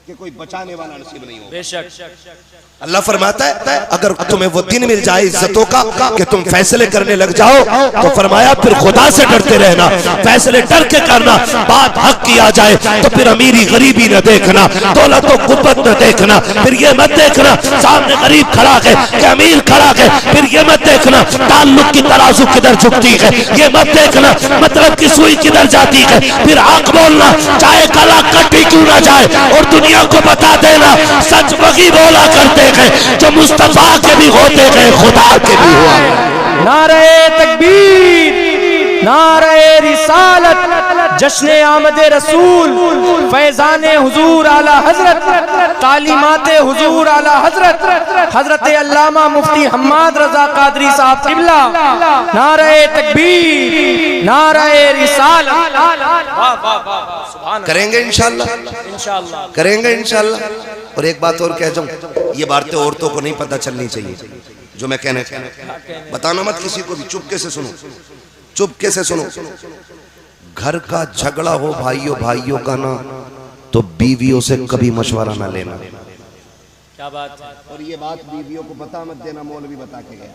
कि कोई बचाने वाला नसीब नहीं हो। बेशक अल्लाह फरमाता है अगर तुम्हें वो दिन मिल जाए इज्जतों का कि तुम फैसले करने लग जाओ, तो फरमाया फिर खुदा से डरते रहना, फैसले डर के करना, बात हक की आ जाए तो फिर अमीरी गरीबी न देखना, दौलत और कुव्वत न देखना, फिर ये मत देखना सामने गरीब खड़ा है कि अमीर खड़ा है, फिर ये मत देखना ताल्लुक की तराजू किधर झुकती है, ये मत देखना मतलब की सुई किधर जाती है, फिर आंख बोलना चाहे कला कटी क्यों ना जाए और दुनिया दुनिया को बता देना सच वही बोला करते हैं जो मुस्तफा के भी होते हैं, खुदा के भी हुआ। नारे तकबीर, नारे रिसालत, जश्न आमद रसूल, फैजाने हुजूर आला हजरत, तालीमाते हुजूर आला हजरत, हजरत अल्लामा मुफ्ती हम्माद रजा कादरी साहब किबला। नारे तकबीर, नारे रिसालत। करेंगे इंशाल्लाह, इंशाअल्लाह करेंगे इंशाल्लाह। और एक बात और कह जाऊं, ये बातें औरतों को नहीं पता चलनी चाहिए जो मैं कहने बताना मत किसी को भी, चुपके से सुनो, चुपके से सुनो। घर का झगड़ा हो भाइयों भाइयों का ना, तो बीवियों से कभी मशवरा ना लेना। क्या बात है। और ये बात बीवियों को बता मत देना, मौलवी बता के गया।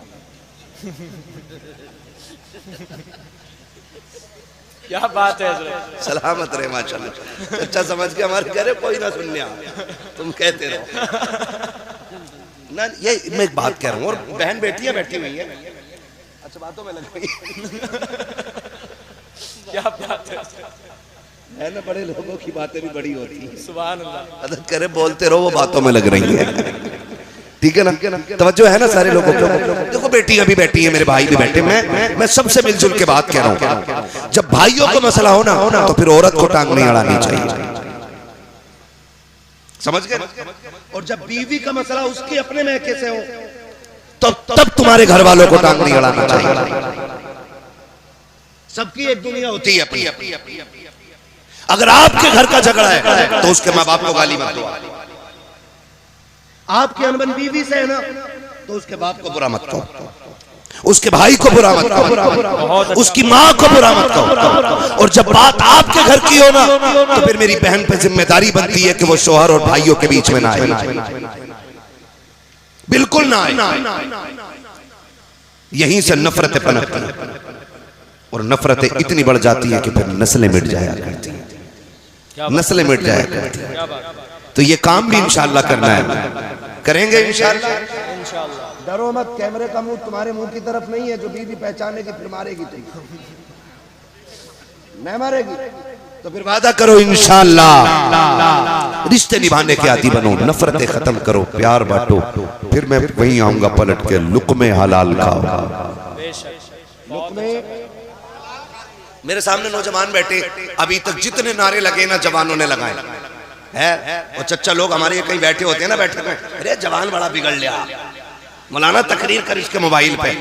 क्या बात है हज़रत। सलामत रहे माशाल्लाह। अच्छा समझ के हमारे कह रहे कोई ना सुनने आ, तुम कहते रहो ना। ये मैं एक बात कह रहा हूँ, और बहन बेटियां बैठी हुई है, अच्छा बातों में लग गई। क्या बात है ना, बड़े लोगों की बातें भी बड़ी होती हैं। सुभान अल्लाह। अदद करे बोलते रहो, वो बातों में लग रही है। ठीक है ना, तवज्जो है ना सारे लोगों को। देखो बेटियां भी बैठी है, मेरे भाई भी बैठे, मैं सबसे मिलजुल के बात कह रहा हूँ। जब भाइयों को मसला हो ना तो फिर औरत को टांग नहीं अड़ानी चाहिए, समझ गए। और जब बीवी का मसला उसके अपने महके से हो तब तुम्हारे घर वालों को टांग नहीं अड़ाना चाहिए। सबकी एक दुनिया होती है अपनी। अगर आपके घर का झगड़ा है तो उसके माँ बाप को गाली मत दो। आपकी अनबन बीवी से है ना, तो उसके बाप को बुरा मत कहो, उसके भाई को बुरा मत कहो, उसकी माँ को बुरा मत कहो। और जब बात आपके घर की हो ना, तो फिर मेरी बहन पे जिम्मेदारी बनती है कि वो शोहर और भाइयों के बीच में ना आए, बिल्कुल ना आए। यहीं से नफरतें पनपती हैं, और नफरतें इतनी बढ़ जाती है कि फिर नस्लें मिट जाया करती हैं, नस्लें मिट जाया करती हैं। तो ये काम भी इंशाअल्लाह करना है, करेंगे इंशाअल्लाह। डरो मत, कैमरे का मुंह तुम्हारे मुंह की तरफ नहीं है। जो बीवी पहचानेगी फिर मारेगी, तुम नहीं मारेगी तो फिर वादा करो इंशाअल्लाह रिश्ते निभाने के आदी बनो, नफरतें खत्म करो, प्यार बांटो। फिर मैं वहीं आऊंगा पलट के, लुक्मे हलाल खाओ। लुक्मे, मेरे सामने नौजवान बैठे, अभी तक जितने नारे लगे ना जवानों ने लगाए है। और चच्चा लोग हमारे कहीं बैठे होते हैं ना बैठक में, अरे जवान बड़ा बिगड़ लिया, मौलाना तकरीर कर इसके मोबाइल पे।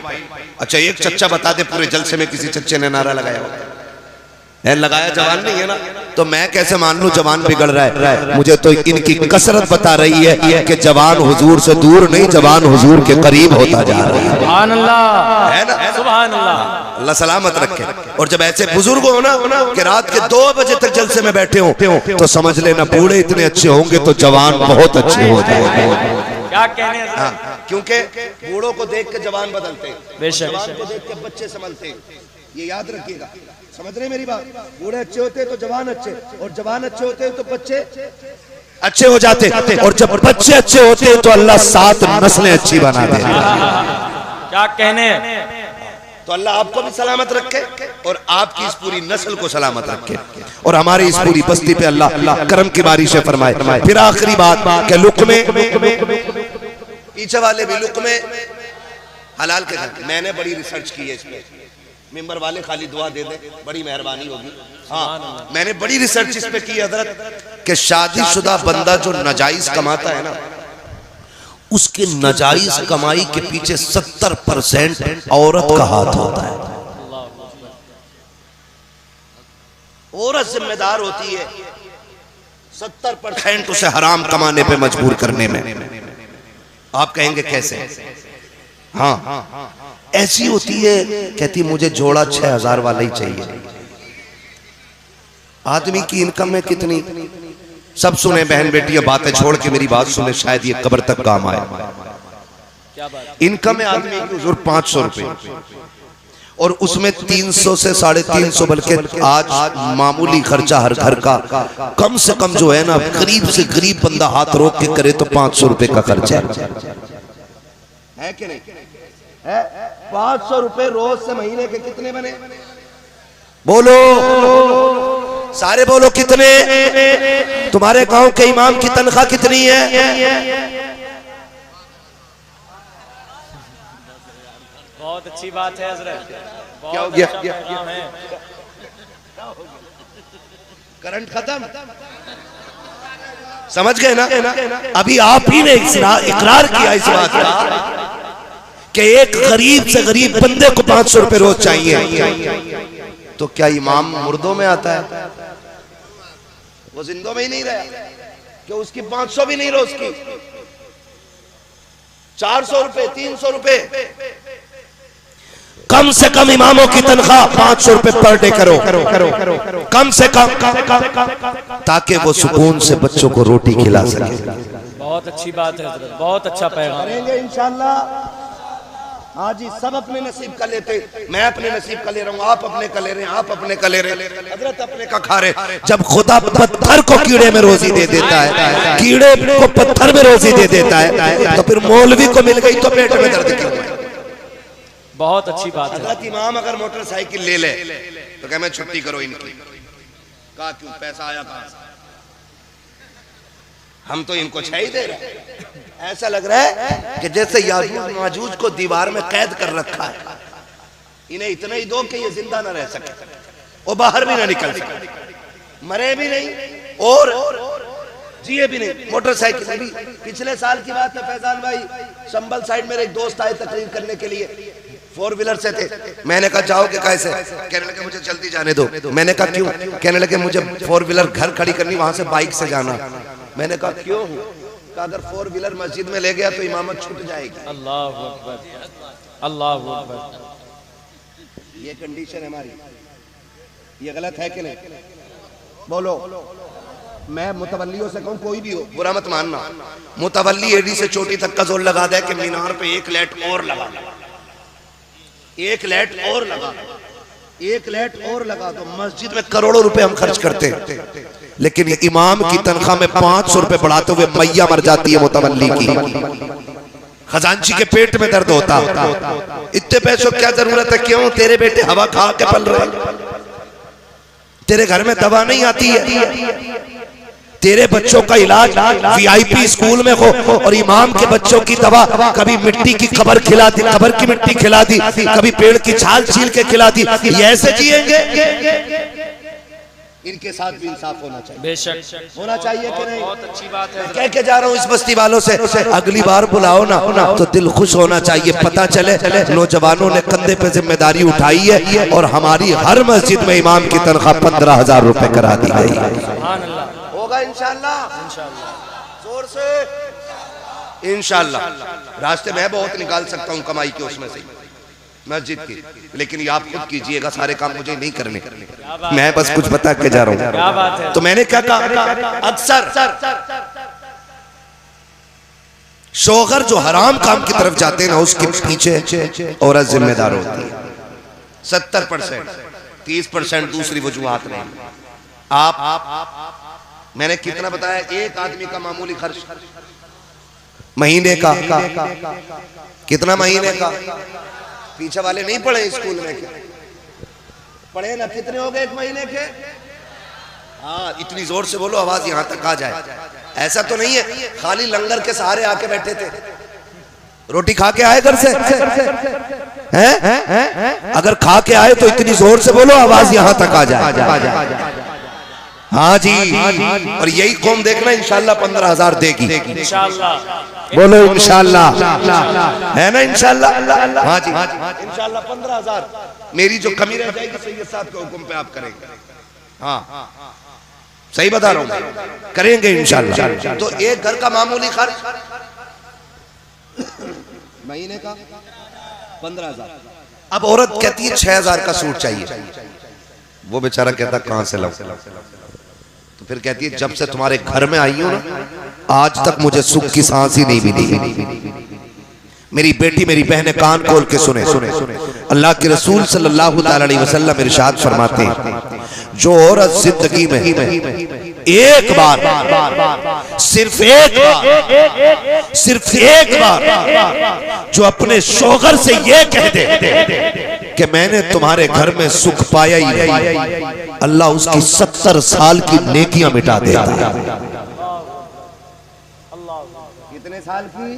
अच्छा एक चच्चा बता दे पूरे जलसे में किसी चच्चे ने नारा लगाया है? लगाया जवान नहीं है ना, तो मैं कैसे मान लूं जवान बिगड़ रहा है? मुझे तो इनकी कसरत बता रही है कि जवान हुजूर से दूर नहीं, जवान हुजूर के करीब होता जा रहा है। सुभान अल्लाह, है ना, सुभान अल्लाह, अल्लाह सलामत रखे। और जब ऐसे बुजुर्ग हो ना कि रात के 2 बजे तक जलसे में बैठे हो, तो समझ लेना बूढ़े इतने अच्छे होंगे तो जवान बहुत अच्छे हो जाएंगे। क्या कहने हैं? हाँ, क्योंकि बूढ़ों को देख के जवान बदलते हैं, बेशक, जवान को देख के बच्चे संभलते हैं, ये याद रखिएगा। समझ रहे मेरी बात? बूढ़े अच्छे होते हैं तो जवान अच्छे, और जवान अच्छे होते हैं तो बच्चे अच्छे हो जाते, और जब बच्चे अच्छे होते हैं तो अल्लाह 7 नस्लें अच्छी बना दे। क्या कहने हैं? तो अल्लाह आपको भी सलामत रखे और आपकी इस पूरी नस्ल को सलामत रखे, और हमारी इस पूरी बस्ती पे अल्लाह करम की बारिश फरमाए। फिर आखिरी बात के लुक्मे, पीछे वाले भी लुक्मे हलाल के घर। मैंने बड़ी रिसर्च की है इस पे, मेंबर वाले खाली दुआ दे दे, बड़ी मेहरबानी होगी। हाँ, मैंने बड़ी रिसर्च इस पे की हजरत कि शादीशुदा बंदा जो नाजायज कमाता है ना, उसके नाजायज कमाई के पीछे 70% औरत का हाथ होता है। औरत जिम्मेदार होती है 70% उसे हराम कमाने पे मजबूर करने में। आप कहेंगे कैसे? हाँ, ऐसी होती है, कहती मुझे जोड़ा 6000 वाला ही चाहिए। आदमी की इनकम में कितनी, सब सुने बहन बेटियां, बातें छोड़ के मेरी बात सुने, शायद ये कब्र तक काम आए। इनकम है आदमी की हुजूर 500 रुपए, और उसमें 300 से 350, बल्कि आज मामूली खर्चा हर घर का कम से कम जो है ना, गरीब से गरीब बंदा हाथ रोक के करे तो 500 रुपए का खर्चा है कि नहीं है? 500 रुपए रोज से महीने के कितने बने? बोलो सारे बोलो कितने? तुम्हारे गांव के इमाम की तनख्वाह कितनी है? बहुत अच्छी बात है हजरत। क्या हो गया? करंट खत्म, समझ गए ना? अभी आप ही ने इकरार किया इस बात का कि एक गरीब से गरीब बंदे को 500 रुपए रोज चाहिए। तो क्या इमाम मुर्दों में आता है? वो जिंदों में ही नहीं रहा कि उसकी 500 भी नहीं रोज की, 400 रुपए, 300 रुपए। कम से कम इमामों की तनख्वाह 500 रुपए पर डे करो, कम से कम, ताकि वो सुकून से बच्चों को रोटी खिला सके। बहुत अच्छी बात है हजरत, बहुत अच्छा पैगाम करेंगे इंशाल्लाह। हाँ जी, सब अपने नसीब का लेते, मैं अपने नसीब का ले रहा हूँ, आप अपने का ले रहे हैं, आप अपने का ले रहे हैं, हजरत अपने का खा रहे। जब खुदा पत्थर को कीड़े में रोजी दे देता है, कीड़े को पत्थर में रोजी दे देता है, तो फिर मौलवी को मिल गई तो पेट में दर्द क्यों? बहुत अच्छी बात है। हजरत इमाम अगर मोटरसाइकिल ले ले तो क्या मैं छुट्टी करो इनकी? कहा क्यों? पैसा आया कहां से? हम तो इनको छह ही दे रहे हैं। ऐसा लग रहा है कि जैसे याजूज माजूज को दीवार में कैद कर रखा है। इन्हें इतना ही दो कि ये जिंदा ना रह सके, वो बाहर भी ना निकल सके, मरे भी नहीं और जिए भी नहीं। मोटरसाइकिल भी पिछले साल की बात है फैजान भाई, संभल साइड मेरे एक दोस्त आए तकरीर करने के लिए, 4 व्हीलर से थे। मैंने कहा जाओगे कैसे? कहने लगे मुझे जल्दी जाने दो। मैंने कहा क्यों? कहने लगे मुझे 4 व्हीलर घर खड़ी करनी, वहां से बाइक से जाना। मैंने कहा क्यों? कहा अगर 4 व्हीलर मस्जिद में ले गया तो इमामत छूट जाएगी। अल्लाह अकबर, अल्लाह अकबर। ये कंडीशन है हमारी, ये गलत है कि नहीं? बोलो। मैं मुतवल्लियों से कहूं, कोई भी हो बुरा मत मानना, मुतवल्ली एडी से चोटी तक का जोर लगा दे कि मीनार पे 1 लाइट और लगा, 1 लाइट और लगा, 1 लाइट और लगा, तो मस्जिद में करोड़ों रुपए हम खर्च करते हैं, लेकिन इमाम की तनख्वाह में 500 रुपए बढ़ाते हुए मैया मर जाती है मुतवल्ली की। खजांची के पेट में दर्द होता, इतने पैसों क्या जरूरत है? क्यों? तेरे बेटे हवा खा के पल रहे, तेरे घर में दवा नहीं आती है, तेरे बच्चों का इलाज वीआईपी स्कूल में हो और इमाम के बच्चों की दवा कभी मिट्टी की कबर खिला दी, कबर की मिट्टी खिला दी, कभी पेड़ की छाल छील के खिला दी। ये ऐसे जिएंगे? इनके साथ भी इंसाफ होना चाहिए, बेशक होना चाहिए कि नहीं? बहुत अच्छी बात है। कह के जा रहा हूँ इस बस्ती वालों से, अगली बार बुलाओ ना तो दिल खुश होना चाहिए। पता चले नौजवानों ने कंधे पे जिम्मेदारी उठाई है और हमारी हर मस्जिद में इमाम की तनख्वाह 15,000 रुपए करा दी गई है। होगा इंशाल्लाह, जोर से इंशाल्लाह। रास्ते में बहुत निकाल सकता हूँ कमाई के उसमें से मस्जिद की, लेकिन ये आप खुद कीजिएगा, सारे काम मुझे नहीं करने, मैं बस कुछ बता के जा रहा हूँ। तो मैंने क्या कहा, अक्सर शोहर जो हराम काम की तरफ जाते हैं ना, उसके पीछे औरत जिम्मेदार होती है। 70%, 30% दूसरी वजूहात नहीं। आप मैंने कितना बताया? एक आदमी का मामूली खर्च महीने का कितना? महीने का पीछे वाले नहीं पढ़े स्कूल में, क्या पढ़े ना? कितने हो गए एक महीने के? हाँ, इतनी जोर से बोलो आवाज यहां तक आ जाए। ऐसा तो नहीं है खाली लंगर के सहारे आके बैठे थे, रोटी खा के आए घर से हैं? अगर खा के आए तो इतनी जोर से बोलो आवाज यहां तक आ जाए। हाँ जी, और यही कौम देखना इंशाल्लाह 15,000 देगी, इंशाल्लाह। बोलो इंशाल्लाह, है ना? इंशाल्लाह। हाँ जी, इंशाल्लाह 15,000 मेरी जो कमी रह जाएगी सैयद साहब के हुक्म पे आप करेंगे। हाँ, सही बता रहा हूँ, करेंगे इंशाल्लाह। तो एक घर का मामूली खर्च महीने का 15,000। अब औरत कहती है 6,000 का सूट चाहिए, वो बेचारा कहता कहां से लाऊं? तो फिर कहती है जब से तुम्हारे घर में आई हूं ना, आज तक मुझे सुख की सांस ही नहीं मिली। मेरी बेटी मेरी बहनें कान खोल के सुने, अल्लाह के रसूल सल्लल्लाहु अलैहि वसल्लम इरशाद फरमाते हैं, जो औरत जिंदगी में एक बार, सिर्फ एक बार जो अपने शौहर से ये कह दे कि मैंने तुम्हारे घर में सुख पाया ही नहीं, अल्लाह उसकी 70 साल की नेकियां मिटा देता है। कितने साल की?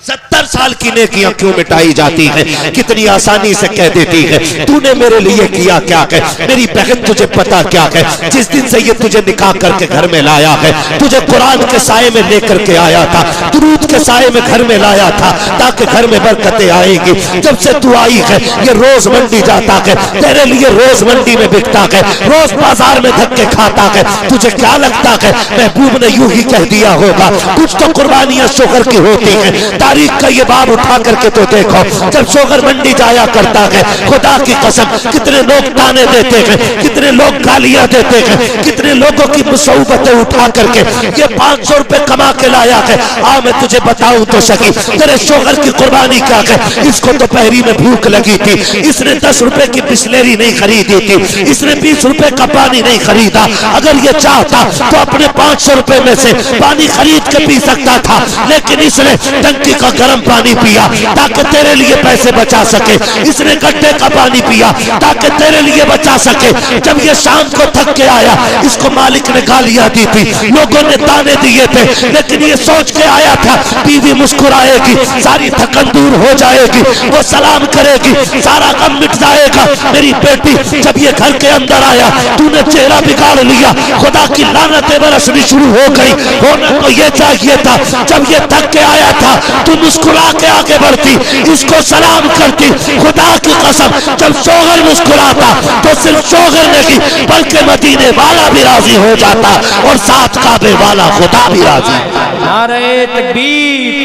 70 साल की नेकियां क्यों मिटाई जाती है? कितनी आसानी से कह देती है तूने मेरे लिए किया क्या है, मेरी बहन तुझे पता क्या है, जिस दिन से ये तुझे निकाह करके घर में लाया है, तुझे कुरान के साए में लेकर के आया था, दुरूद के साए में घर में लाया था ताकि घर में बरकतें आएंगी। जब से तू आई है ये रोज मंडी जाता है, तेरे लिए रोज मंडी में बिकता है, रोज बाजार में धक्के खाता है। तुझे क्या लगता है महबूब ने यूं ही कह दिया होगा? कुछ तो कुर्बानियां शोहर की होती है। तारीख का ये बाब उठा करके तो देखो, जब शोहर मंडी जाया करता है, खुदा की कसम कितने लोग ताने देते हैं, कितने लोग गालियां देते हैं, कितने लोगों की मुसीबतें उठा करके ये 500 रुपए कमा के लाया है। आ मैं तुझे बताऊं तो सही, तेरे शोहर की कुर्बानी क्या है? इसको तो पहरी में भूख लगी थी, इसने 10 रुपए की बिस्लेरी नहीं खरीदी थी, इसने 20 रुपए का पानी नहीं खरीदा। अगर ये चाहता तो अपने 500 रुपए में से पानी खरीद के पी सकता था, लेकिन इसने टंकी का गर्म पानी पिया ताकि तेरे लिए पैसे बचा सके, इसने गड्ढे का पानी पिया ताकि तेरे लिए बचा सके। जब ये शाम को थक के आया, इसको मालिक ने गालियां दी थी, लोगों ने ताने दिए थे, लेकिन ये सोच के आया था बीवी मुस्कुराएगी, सारी थकन दूर हो जाएगी, वो सलाम करेगी, सारा गम मिट जाएगा। मेरी बेटी जब ये घर के अंदर आया, तूने चेहरा बिगाड़ लिया, खुदा की लानतें बरसनी शुरू हो गई। होना तो ये चाहिए था जब ये थक के आया था तू मुस्कुरा के आगे बढ़ती, इसको सलाम करती। खुदा की कसम जब शोहर मुस्कुराता तो सिर्फ शोहर नहीं बल्कि मदीने वाला भी राजी हो जाता और साथ काबे वाला खुदा भी राजी। नारे तकबीर,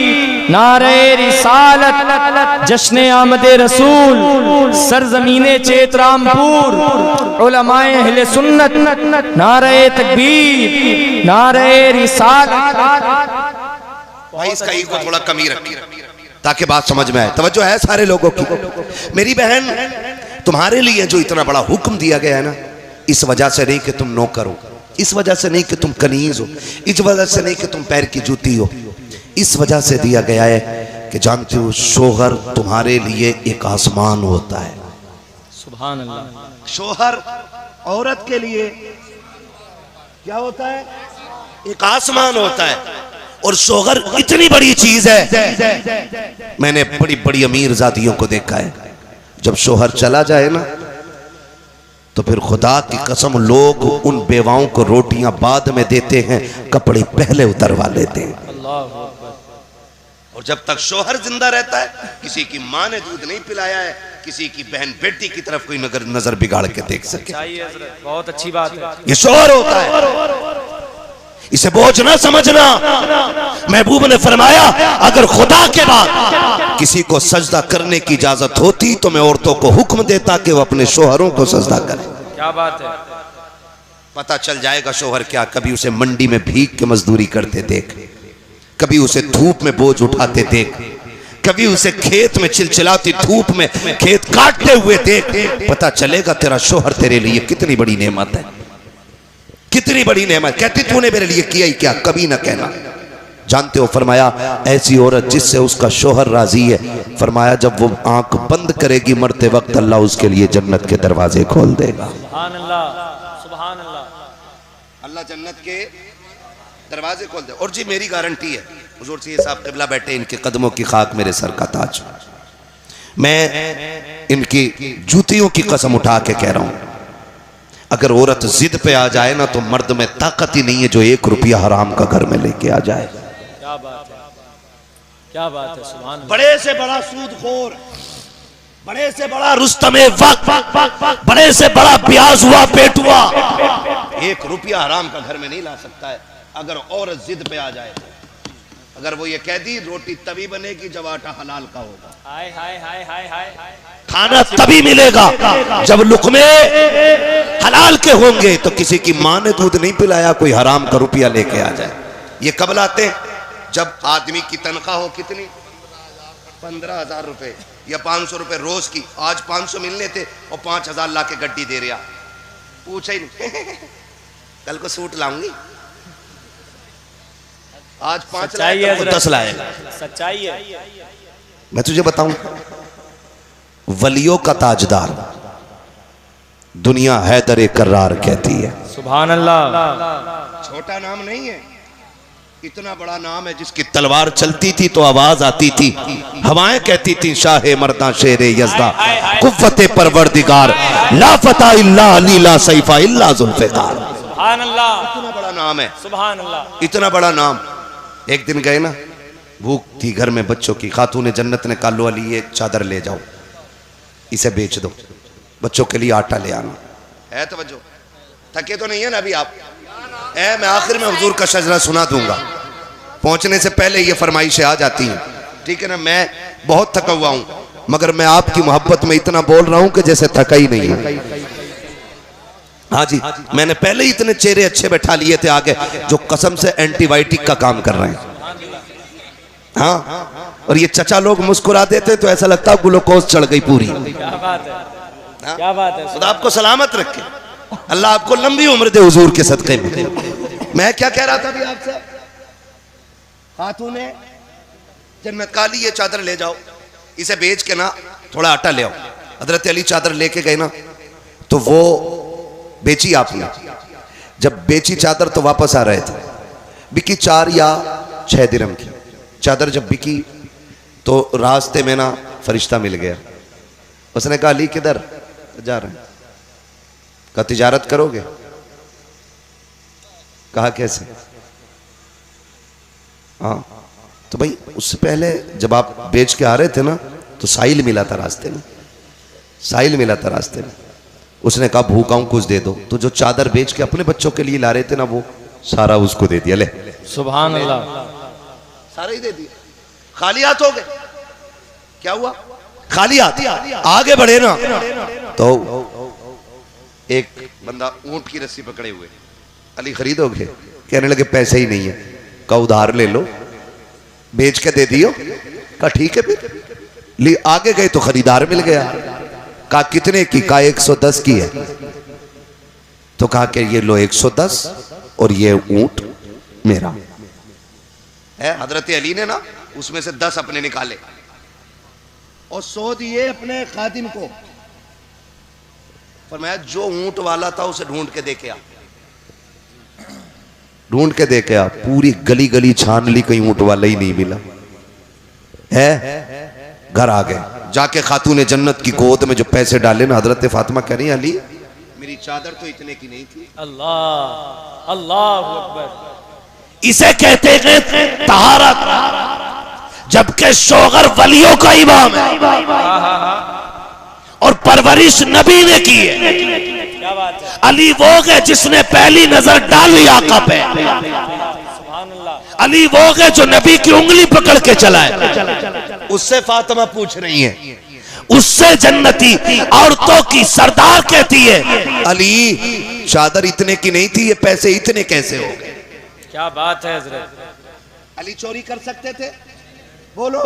नारे रिसालत, जश्न आमदे रसूल, सरजमीने चेतरामपुर, उलमाए अहले सुन्नत, नारे तकबीर, नारे रिसालत। भाई इसका ईगो थोड़ा कमी रखिए ताकि बात समझ में आए। तवज्जो है सारे लोगों की। मेरी बहन तुम्हारे लिए जो इतना बड़ा हुक्म दिया गया है ना, इस वजह से नहीं कि तुम नौकर हो, इस वजह से नहीं कि तुम कनीज हो, इस वजह से नहीं कि तुम पैर की जूती हो, इस वजह से दिया गया है कि जानते हो शोहर तुम्हारे लिए एक आसमान होता है। सुभान अल्लाह। शोहर औरत के लिए क्या होता है? एक आसमान होता है। और शोहर इतनी बड़ी चीज है, मैंने बड़ी बड़ी अमीर जातियों को देखा है, जब शोहर चला जाए ना तो फिर खुदा की कसम लोग उन बेवाओं को रोटियां बाद में देते हैं, कपड़े पहले उतरवा लेते हैं। और जब तक शोहर जिंदा रहता है, किसी की माँ ने दूध नहीं पिलाया है, किसी की बहन बेटी की तरफ कोई नजर बिगाड़ के देख सके। बहुत अच्छी बात है। ये शोहर होता है, इसे बोझ ना समझना। महबूब ने फरमाया अगर खुदा के बाद किसी को सजदा करने की इजाजत होती तो मैं औरतों को हुक्म देता कि वो अपने शोहरों को सजदा करें। क्या बात है। पता चल जाएगा शोहर क्या, कभी उसे मंडी में भीख के मजदूरी करते देख, कभी उसे धूप में बोझ उठाते देख, कभी उसे खेत में चिलचिलाती धूप में खेत काटते हुए देख, पता चलेगा तेरा शोहर तेरे लिए कितनी बड़ी नेमत है, कितनी बड़ी नेमत। कहती तूने मेरे लिए किया ही क्या, कभी ना कहना। जानते हो फरमाया ऐसी औरत जिससे उसका शोहर राजी है, फरमाया जब वो आंख बंद करेगी मरते वक्त अल्लाह उसके लिए जन्नत के दरवाजे खोल देगा। सुभान अल्लाह, सुभान अल्लाह। अल्लाह जन्नत के दरवाजे खोल दे। और जी मेरी गारंटी है, हुजूर से साहब क़िबला बैठे, इनके कदमों की खाक मेरे सर का ताज, मैं इनकी जूतियों की कसम उठा के कह रहा हूं, अगर औरत जिद पे आ जाए ना तो मर्द में ताकत ही नहीं है जो 1 रुपया हराम का घर में लेके आ जाए। क्या बात है, क्या बात है। सुभान अल्लाह। बड़े से बड़ा सूदखोर, बड़े से बड़ा रुस्तमे वक्त, बड़े से बड़ा ब्याज हुआ पेटुआ 1 रुपया हराम का घर में नहीं ला सकता है अगर औरत जिद पे आ जाए। अगर वो ये कह दी रोटी तभी बनेगी जब आटा हलाल का होगा, हाय हाय हाय हाय हाय, खाना तभी मिलेगा जब लुकमे हलाल के होंगे। तो किसी की माँ ने दूध नहीं पिलाया, कोई हराम का रुपया लेके आ जाए। ये कब लाते हैं? जब आदमी की तनख्वाह हो कितनी, 15,000 रुपए या 500 रुपए रोज की। आज 500 मिलने थे और 5,000 ला के गड्डी दे रहा, पूछा ही नहीं कल को सूट लाऊंगी, आज 5 लाए 10 लाएगा। सच्चाई है। मैं तुझे बताऊं वलियों का ताजदार दुनिया हैदर कर्रार कहती है। सुभान अल्लाह। छोटा नाम नहीं है, इतना बड़ा नाम है जिसकी तलवार चलती थी तो आवाज आती थी, हवाएं कहती थी शाहे मर्दा शेरे यज़दा कुव्वते परवरदिगार ला फता इल्ला अली ला सैफा इल्ला जुल्फ़िकार। सुभान अल्लाह। इतना बड़ा नाम है, सुभान अल्लाह। इतना बड़ा नाम। एक दिन गए ना, भूख थी घर में बच्चों की, खातूने जन्नत ने कहा लो अली ये चादर ले जाओ, इसे बेच दो, बच्चों के लिए आटा ले आना है। तवज्जो, थके तो नहीं है ना अभी आप? मैं आखिर में हुजूर का शजरा सुना दूंगा, पहुंचने से पहले ये फरमाइशें आ जाती हैं, ठीक है ना। मैं बहुत थका हुआ हूं, मगर मैं आपकी मोहब्बत में इतना बोल रहा हूं कि जैसे थका ही नहीं है। हाँ जी, मैंने पहले ही इतने चेहरे अच्छे बैठा लिए थे आगे जो कसम से एंटीबायोटिक का काम कर रहे हैं। हाँ, और ये चचा लोग मुस्कुरा देते तो ऐसा लगता है ग्लूकोज चढ़ गई पूरी। क्या बात है, क्या बात है। खुदा आपको सलामत रखे, अल्लाह आपको लंबी उम्र दे हुजूर के सदक़े में। मैं क्या कह रहा था अभी आपसे, खातूने जन्नत काली ये चादर ले जाओ, इसे बेच के ना थोड़ा आटा ले आओ। हजरत अली चादर लेके गए ना, तो वो बेची आपने, जब बेची चादर तो वापस आ रहे थे, बिकी 4 या 6 दिरहम की चादर। जब बिकी तो रास्ते में ना फरिश्ता मिल गया, उसने कहा अली किधर जा रहे हैं? कहा तिजारत करोगे? कहा कैसे? हाँ, तो भाई उससे पहले जब आप बेच के आ रहे थे ना तो साहिल मिला था रास्ते में, साहिल मिला था रास्ते में। उसने कहा भूखा हूं कुछ दे दो, तो जो चादर बेच के अपने बच्चों के लिए ला रहे थे ना वो सारा उसको दे दिया। ले सुभान अल्लाह, सारा ही दे दिया, खाली हाथ हो गए। क्या हुआ? खाली हाथ आगे बढ़े ना तो एक बंदा ऊंट की रस्सी पकड़े हुए, अली खरीदोगे? कहने लगे पैसे ही नहीं है। कहा उधार ले लो, बेच के दे दियो। कहा ठीक है फिर ले। आगे गए तो खरीदार मिल गया। कहा कितने की? कहा 110 की है। तो कहा कि ये लो 110 और ये ऊंट मेरा है। हजरत अली ने ना उसमें से 10 अपने निकाले और 100 दिए अपने खादिम को। फरमाया जो ऊंट वाला था उसे ढूंढ के दे के आ, ढूंढ के दे के आ। पूरी गली गली छान ली, कहीं ऊंट वाला ही नहीं मिला है। घर आ गए, जाके खातून जन्नत की गोद में जो पैसे डाले ना, हजरत फातिमा कह रही अली मेरी चादर तो इतने की नहीं थी। अल्लाह अल्लाह अकबर। इसे कहते हैं तहारत, जबकि शोगर वलियों का इमाम है और परवरिश नबी ने की है। क्या बात है। अली वो है जिसने पहली नजर डाली आका पे। सुभान अल्लाह। अली वो है जो नबी की उंगली पकड़ के चला है। उससे फातिमा पूछ रही है, उससे जन्नती औरतों की सरदार कहती है अली चादर इतने की नहीं थी, ये पैसे इतने कैसे हो गए? क्या बात है हजरत। अली चोरी कर सकते थे? बोलो,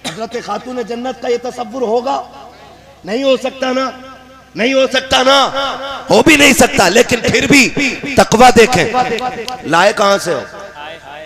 हजरत खातून जन्नत का ये तसव्वुर होगा? नहीं हो सकता ना, नहीं हो सकता ना, हो भी नहीं सकता। लेकिन फिर भी तकवा देखें, लाए कहां से हो?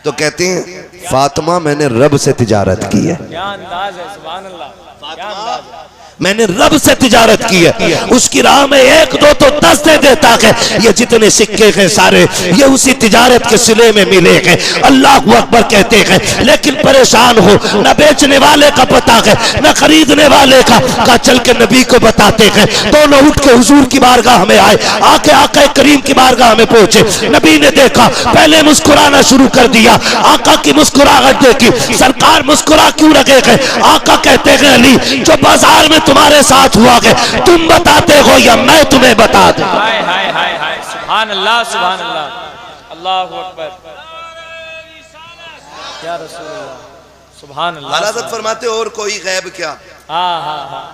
तो कहते हैं फातिमा मैंने रब से तिजारत की है। क्या अंदाज है, सुभान अल्लाह, क्या अंदाज है। मैंने रब से तिजारत की है, उसकी राह में 1 2 तो 10 दे देता है। ये जितने सिक्के हैं सारे ये उसी तिजारत के सिले में मिले हैं। अल्लाह अकबर कहते हैं। लेकिन परेशान हो, न बेचने वाले का पता है न खरीदने वाले का चल के नबी को बताते हैं। दोनों उठ के हुजूर की बारगाह में आए, आके आका करीम की बारगाह में पहुंचे। नबी ने देखा, पहले मुस्कुराना शुरू कर दिया। आका की मुस्कुराहट देखी, सरकार मुस्कुरा क्यों रखे हैं? आका कहते हैं अली जो बाजार में तुम्हारे साथ हुआ है तुम बताते हो या मैं तुम्हें बता दूं? हाय हाय हाय हाय, सुभान अल्लाह, सुभान अल्लाह, अल्लाहु अकबर। क्या रसूल अल्लाह, सुभान अल्लाह। हज़रत फरमाते और कोई गैब क्या? हाँ हाँ हाँ,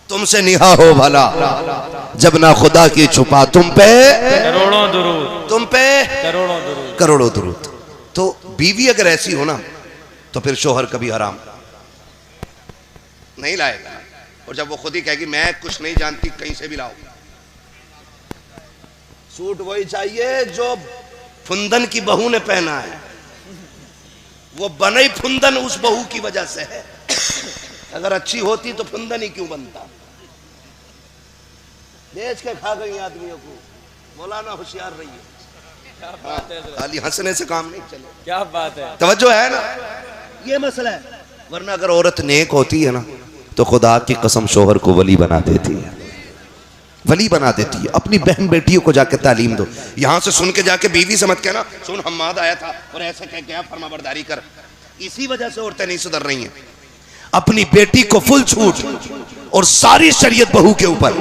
तुमसे निहा हो भला जब ना खुदा की छुपा तुम पे करोड़ों दुरूद, तुम पे करोड़ों दुरूद। करोड़ों दुरूद। तो बीवी अगर ऐसी हो ना तो फिर शोहर कभी हराम नहीं लाएगा। और जब वो खुद ही कहेगी मैं कुछ नहीं जानती, कहीं से भी लाओ, सूट वही चाहिए जो फुंदन की बहू ने पहना है, वो बने फुंदन उस बहू की वजह से है। अगर अच्छी होती तो फुंदन ही क्यों बनता। बेच के खा गई आदमियों को। मौलाना होशियार रही है। क्या बात है, खाली हंसने से काम नहीं चले। क्या बात है। तवज्जो है ना, ये मसला है। वरना अगर औरत नेक होती है ना तो खुदा की कसम शोहर को वली बना देती है, वली बना देती है। अपनी बहन बेटियों को जाके तालीम दो। यहां से सुन के जाके बीवी से मत कहना सुन हम्माद आया था और ऐसे कह गया फरमाबरदारी कर। इसी वजह से औरतें नहीं सुधर रही हैं। अपनी बेटी को फुल छूट और सारी शरीयत बहू के ऊपर।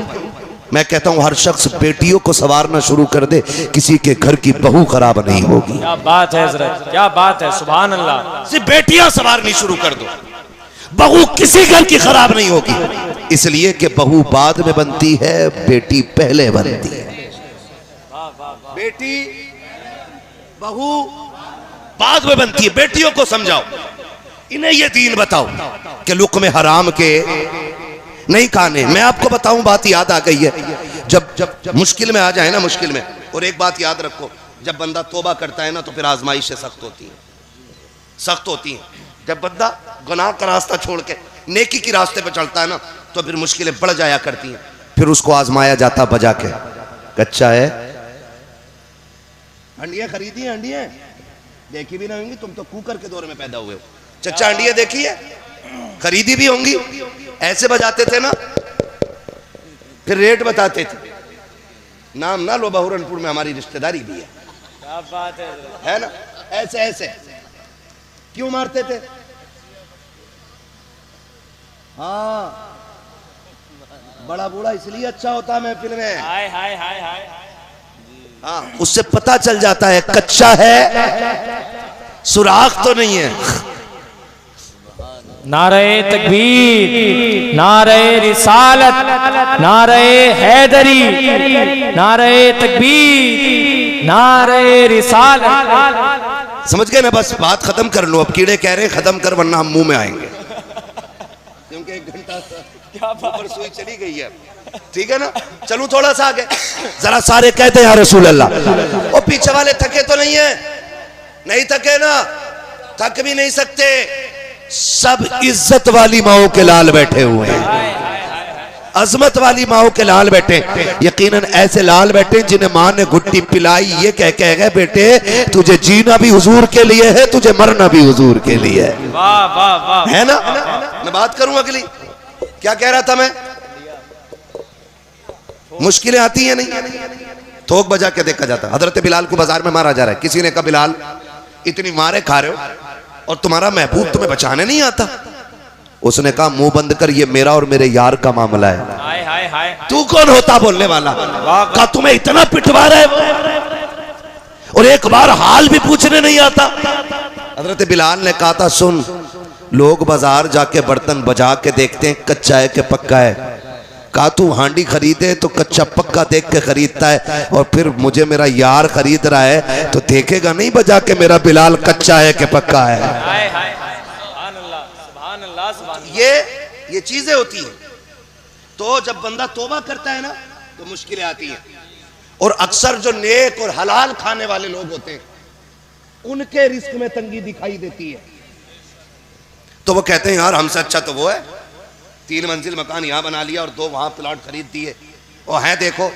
मैं कहता हूं हर शख्स बेटियों को संवारना शुरू कर दे, किसी के घर की बहू खराब नहीं होगी। क्या बात है हजरत, क्या बात है, सुभान अल्लाह। सिर्फ बेटियां संवारनी शुरू कर दो, बहू किसी घर की खराब नहीं होगी। इसलिए कि बहू बाद में बनती है, बेटी पहले बनती है। बेटी बहू बाद में बनती है। बेटियों को समझाओ, इन्हें ये दीन बताओ कि लुक़्मे हराम के नहीं खाने। मैं आपको बताऊं, बात याद आ गई है। जब मुश्किल में आ जाए ना, मुश्किल में, और एक बात याद रखो, जब बंदा तौबा करता है ना तो फिर आजमाइशें सख्त होती हैं, सख्त होती हैं। जब बंदा गुनाह का रास्ता छोड़ के नेकी की रास्ते पर चलता है ना तो फिर मुश्किलें बढ़ जाया करती हैं। फिर उसको आजमाया जाता बजा के, कच्चा है। अंडियां खरीदी हैं, अंडियां देखी भी ना होंगी, तुम तो कुकर के दौर में पैदा हुए हो। चच्चा अंडियां देखी है, खरीदी भी होंगी। ऐसे बजाते थे ना, फिर रेट बताते थे। नाम ना लो, बहुरनपुर में हमारी रिश्तेदारी भी है। क्या बात है ना। ऐसे ऐसे क्यों मारते थे? हाँ, बड़ा बूढ़ा इसलिए अच्छा होता महफिल में। हाय हाय हाय हाय। हाँ, उससे पता चल जाता है कच्चा है, सुराख तो नहीं है। नारे तकबीर, नारे रिसालत, नारे हैदरी, नारे तकबीर, नारे रिसालत। समझ गए ना? बस बात खत्म कर लो। अब कीड़े कह रहे हैं खत्म कर वरना हम मुंह में आएंगे, क्योंकि 1 घंटा ऊपर सुई चली गई है। ठीक है ना? चलूं थोड़ा सा आगे जरा। सारे कहते हैं या रसूल अल्लाह। और पीछे वाले थके तो नहीं है? नहीं थके ना, थक भी नहीं सकते। सब इज्जत वाली माओ के लाल बैठे हुए हैं, अजमत वाली माओ के लाल बैठे। यकीनन ऐसे लाल बैठे जिन्हें मां ने घुट्टी पिलाई, ये कह गए बेटे तुझे जीना भी हुजूर के लिए है, तुझे मरना भी हुजूर के लिए है। वाह वाह वाह, है ना? मैं बात करूं अगली। क्या कह रहा था मैं? मुश्किलें आती हैं नहीं, थोक बजा के देखा जाता। हजरत बिलाल को बाजार में मारा जा रहा है। किसी ने कहा बिलाल इतनी मारे खा रहे हो और तुम्हारा महबूब तुम्हें बचाने नहीं आता। उसने कहा मुंह बंद कर, ये मेरा और मेरे यार का मामला है। हाय हाय हाय। तू कौन होता बोलने वाला? कहा तुम्हें इतना पिटवा रहा है और एक बार हाल भी पूछने नहीं आता। हजरत बिलाल ने कहा था सुन, लोग बाजार जाके बर्तन बजा के देखते हैं कच्चा है कि पक्का है। कहा तू हांडी खरीदे तो कच्चा पक्का देख के खरीदता है, और फिर मुझे मेरा यार खरीद रहा है तो देखेगा नहीं बजा के मेरा बिलाल कच्चा है कि पक्का है। हाय हाय, सुभान अल्लाह, सुभान अल्लाह, सुभान अल्लाह। ये चीजें होती हैं। तो जब बंदा तौबा करता है ना तो मुश्किलें आती हैं। और अक्सर जो नेक और हलाल खाने वाले लोग होते हैं उनके रिस्क में तंगी दिखाई देती है। तो वो कहते हैं यार हमसे अच्छा तो वो है, 3 मंजिल मकान यहाँ बना लिया और 2 वहाँ प्लॉट खरीद दिए, और हैं देखो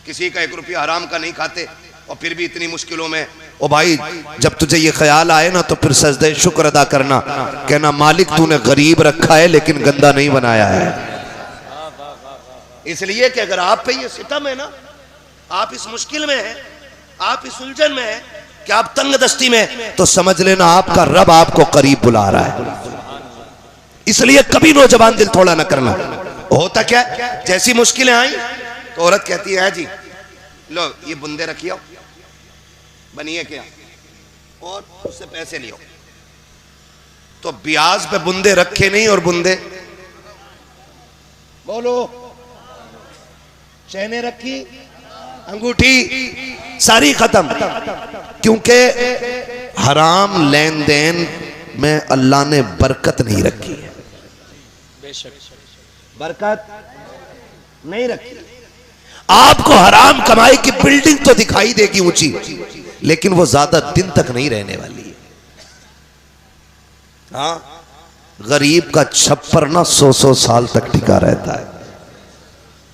किसी का 1 रुपया हराम का नहीं खाते और फिर भी इतनी मुश्किलों में। ओ भाई जब तुझे ये ख्याल आए ना तो फिर सजदे शुक्र अदा करना, कहना मालिक तूने गरीब रखा है लेकिन गंदा नहीं बनाया है। इसलिए कि अगर आप पे ये सितम है ना, आप इस मुश्किल में हैं, आप इस उलझन में हैं कि आप तंग दस्ती में, तो समझ लेना आपका रब आपको करीब बुला रहा है। इसलिए कभी नौजवान दिल थोड़ा ना करना। होता क्या, जैसी मुश्किलें आई तो औरत कहती है जी लो ये बुंदे रखियो, बनिए क्या, और उससे पैसे लियो। तो ब्याज पे बुंदे रखे नहीं और बुंदे बोलो, चैने रखी, अंगूठी सारी खत्म, क्योंकि हराम लेन देन में अल्लाह ने बरकत नहीं रखी है। बरकत नहीं रखी। आपको हराम कमाई की बिल्डिंग तो दिखाई देगी ऊंची, लेकिन वो ज्यादा दिन तक नहीं रहने वाली है। हाँ, गरीब का छप्पर ना 100-100 साल तक टिका रहता है,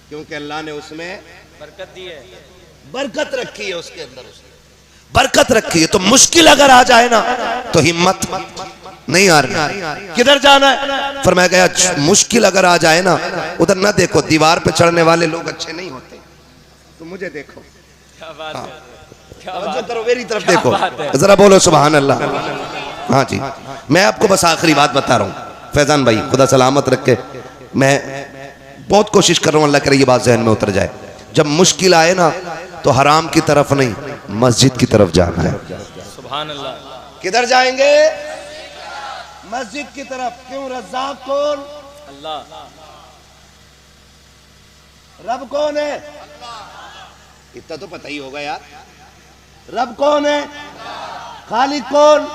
क्योंकि अल्लाह ने उसमें बरकत दी है, बरकत रखी है, उसके अंदर उसने बरकत रखी है। तो मुश्किल अगर आ जाए ना तो हिम्मत नहीं आ रही, किधर जाना है? फरमाया गया मुश्किल अगर आ जाए ना उधर ना देखो, दीवार पे चढ़ने वाले लोग अच्छे नहीं होते, तो मुझे देखो। क्या बात है, क्या जो बात करो मेरी तरफ क्या देखो, बात है। जरा बोलो सुभान अल्लाह। हाँ जी, मैं आपको बस आखिरी बात बता रहा हूँ फैजान भाई, खुदा सलामत रखे। मैं बहुत कोशिश कर रहा हूँ, अल्लाह करे ये बात जहन में उतर जाए। जब मुश्किल आए ना तो हराम की तरफ नहीं, मस्जिद की तरफ जाना है। सुभान अल्लाह। किधर जाएंगे? मस्जिद की तरफ। क्यों? रज़्ज़ाक़ कौन? अल्लाह। रब कौन है? इतना तो पता ही होगा यार। रब कौन है? खालिक कौन?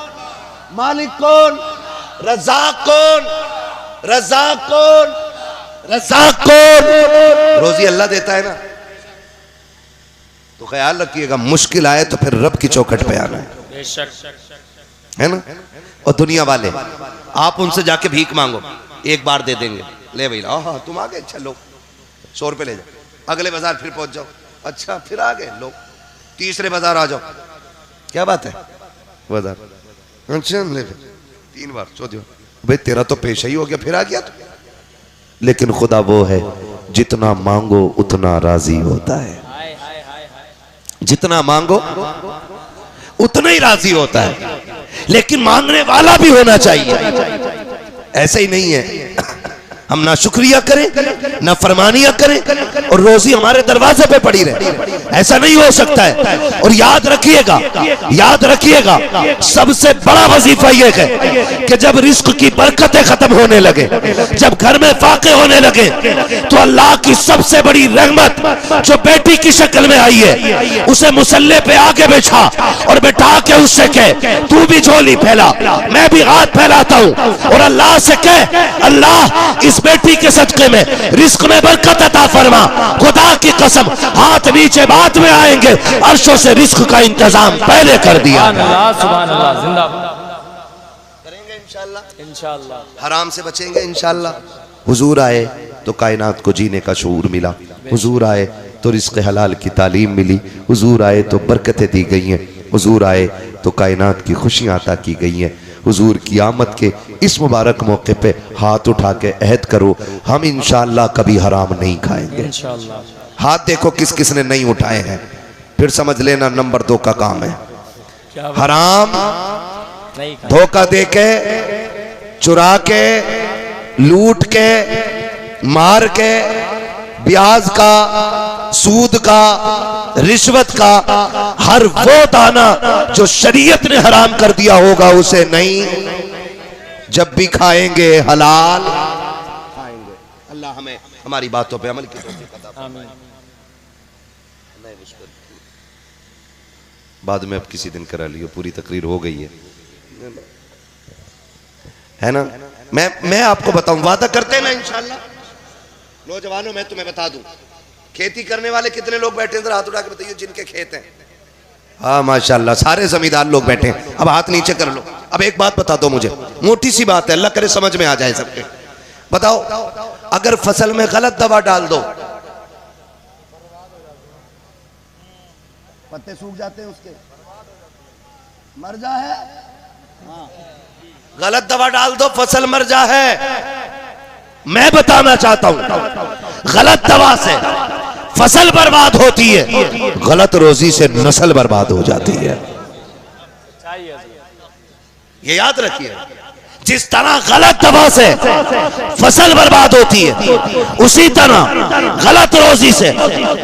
मालिक कौन? रज़्ज़ाक़ कौन? रज़्ज़ाक़ कौन? रज़्ज़ाक़ कौन? रोजी अल्लाह देता है ना। तो ख्याल रखिएगा, मुश्किल आए तो फिर रब की चौखट पे आना है, बेशक, है ना। और दुनिया वाले आप उनसे जाके भीख मांगो, एक बार दे देंगे, ले भाई हाँ तुम आ गए, अच्छा लो 100 रुपये ले जाओ, अगले बाजार फिर पहुंच जाओ, अच्छा फिर आ गए लो, तीसरे बाजार आ जाओ, क्या बात है बाजार, अच्छा ले 3 बार, चौथी बार, भाई तेरा तो पेशा ही हो गया, फिर आ गया तो। लेकिन खुदा वो है जितना मांगो उतना राजी होता है, हाय हाय हाय हाय, जितना मांगो उतना ही राजी होता है। लेकिन मांगने वाला भी होना चाहिए, ऐसे ही नहीं है हम ना शुक्रिया करें ना फरमानिया करें और रोजी हमारे दरवाजे पे पड़ी रहे, ऐसा नहीं हो सकता है। और याद रखिएगा सबसे बड़ा वजीफा यह है कि जब रिस्क की बरकतें खत्म होने लगे, जब घर में फाके होने लगे, तो अल्लाह की सबसे बड़ी रहमत जो बेटी की शक्ल में आई है उसे मुसल्ले पे आगे बिछा और बिठा के उससे कह तू भी झोली फैला, मैं भी हाथ फैलाता हूं, और अल्लाह से कह अल्लाह इस बेटी के सदके में रिस्क में बरकत अता फरमा। खुदा की कसम हाथ नीचे बाद में आएंगे, अर्शों से रिस्क का इंतजाम पहले कर दिया। सुभान अल्लाह, जिंदाबाद करेंगे इंशाअल्लाह, इंशाअल्लाह। हराम से बचेंगे इंशाअल्लाह। हुजूर आए तो कायनात को जीने का शऊर मिला, हुजूर आए तो रिस्क हलाल की तालीम मिली, हुजूर आए तो बरकतें दी गई हैं, हुजूर आए तो कायनात की खुशियां अता की गई हैं। हुजूर की आमद के इस मुबारक मौके पे हाथ उठा के अहद करो हम इंशाअल्लाह कभी हराम नहीं खाएंगे इंशाअल्लाह। हाथ देखो किस किस ने नहीं उठाए हैं, फिर समझ लेना नंबर 2 का काम है। हराम नहीं, धोखा दे के, चुरा के, लूट के, मार के, ब्याज का, सूद का, रिश्वत का, हर वो दाना जो शरीयत ने हराम कर दिया होगा उसे नहीं, जब भी खाएंगे हलाल खाएंगे। अल्लाह हमें हमारी बातों पे अमल की तौफीक अता फरमाए। बाद में अब किसी दिन करा लियो, पूरी तकरीर हो गई है ना। मैं आपको बताऊं, वादा करते हैं ना इंशाअल्लाह। नौजवानों मैं तुम्हें बता दूं, खेती करने वाले कितने लोग बैठे हैं, जरा हाथ उठा के बताइए जिनके खेत हैं। हाँ माशाल्लाह, सारे जमींदार लोग बैठे हैं। अब हाथ नीचे कर लो। अब एक बात बता दो मुझे, मोटी सी बात है, अल्लाह करे समझ में आ जाए सबके। बताओ अगर फसल में गलत दवा डाल दो, पत्ते सूख जाते हैं उसके, मर जा है। गलत दवा डाल दो फसल मर जा है। मैं बताना चाहता हूं गलत दवा से फसल बर्बाद होती है, गलत रोजी से नस्ल बर्बाद हो जाती है। ये याद रखिए, जिस तरह गलत दवा से फसल बर्बाद होती है उसी तरह गलत रोजी से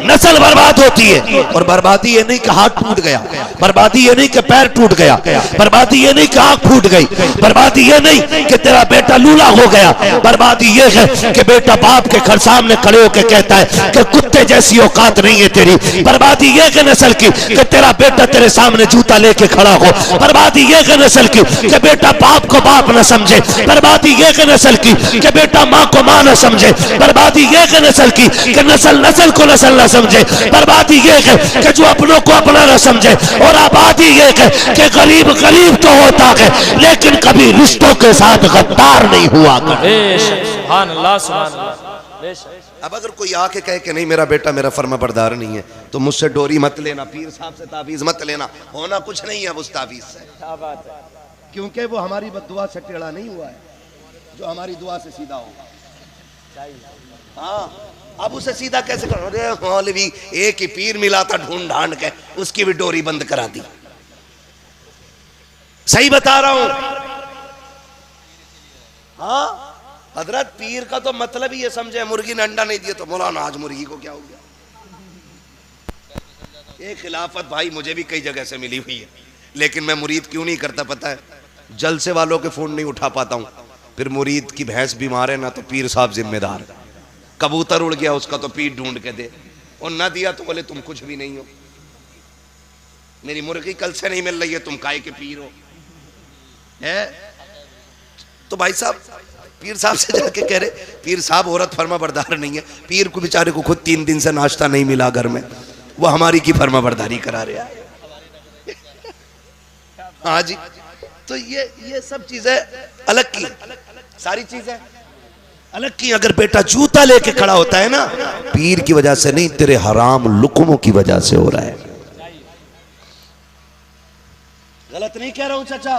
नस्ल बर्बाद होती है। और बर्बादी ये नहीं कि हाथ टूट गया, बर्बादी ये नहीं कि पैर टूट गया, बर्बादी ये नहीं कि आंख फूट गई, बर्बादी ये नहीं कि तेरा बेटा लूला हो गया, बर्बादी ये है कि बेटा बाप के घर सामने खड़े होकर कहता है कि कुत्ते जैसी औकात नहीं है तेरी। बर्बादी ये कि नस्ल की कि तेरा बेटा तेरे सामने जूता लेके खड़ा हो। बर्बादी ये कि नस्ल की कि बेटा बाप को बाप न समझे, बर्बादी ये कि नस्ल की कि बेटा माँ को माँ न समझे, बर्बादी ये कि नस्ल की कि नस्ल को नस्ल न समझे, बर्बादी ये कि जो अपनों को अपना न समझे, और आबादी ये कि गरीब गरीब तो होता है लेकिन कभी रिश्तों के साथ गद्दार नहीं हुआ कर। सुभान अल्लाह, सुभान अल्लाह, बेशक। अब अगर कोई आके कहे कि नहीं मेरा बेटा मेरा फर्मा बरदार नहीं है, तो मुझसे डोरी मत लेना, पीर साहब से ताबीज मत लेना, होना कुछ नहीं है उस ताबीज से। क्या बात है? क्योंकि वो हमारी बद्दुआ से टेढ़ा नहीं हुआ है, जो हमारी दुआ से सीधा होगा। हाँ, अब उसे सीधा कैसे करो? अरे मौलवी एक ही पीर मिला था ढूंढ ढांड के, उसकी भी डोरी बंद करा दी। सही बता रहा हूं। हाँ, हजरत पीर का तो मतलब ही ये समझे, मुर्गी ने अंडा नहीं दिया तो मौलाना आज मुर्गी को क्या हो गया। ये खिलाफत भाई मुझे भी कई जगह से मिली हुई है, लेकिन मैं मुरीद क्यों नहीं करता पता है? जलसे वालों के फोन नहीं उठा पाता हूं, फिर मुरीद की भैंस बीमार है ना तो पीर साहब जिम्मेदार, कबूतर उड़ गया उसका तो पीर ढूंढ के दे, और ना दिया तो बोले तुम कुछ भी नहीं हो, मेरी मुर्गी कल से नहीं मिल रही है, तुम काय के पीर हो है? तो भाई साहब पीर साहब से जाके कह रहे, पीर साहब औरत फर्मा बरदार नहीं है, पीर को बेचारे को खुद 3 दिन से नाश्ता नहीं मिला घर में, वो हमारी की फर्मा बरदारी करा रहा है। हाँ जी, तो ये सब चीजें अलग की, सारी चीजें अलग की। अगर बेटा जूता लेके खड़ा होता है ना, पीर की वजह से नहीं, तेरे हराम लुकमों की वजह से हो रहा है। गलत नहीं कह रहा हूं चाचा,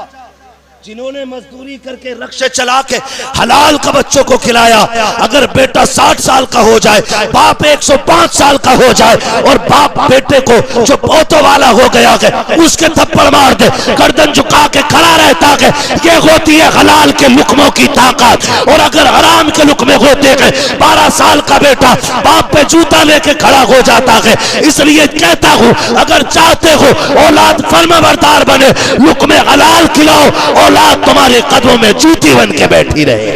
जिन्होंने मजदूरी करके रक्शे चला के हलाल का बच्चों को खिलाया, अगर बेटा 60 साल का हो जाए, बाप 105 साल का हो जाए, और बाप बेटे को जो पोतों वाला हो गया है उसके थप्पड़ मार दे, गर्दन झुका के खड़ा रहता है, ये होती है हलाल के लुकमों की ताकत। और अगर हराम के लुकमे होते हैं, 12 साल का बेटा बाप पे जूता लेके खड़ा हो जाता है। इसलिए कहता हूं, अगर चाहते हो औलाद फर्माबरदार बने, लुकमे हलाल खिलाओ, औलाद तुम्हारे कदमों में जूती बन के बैठी रहे।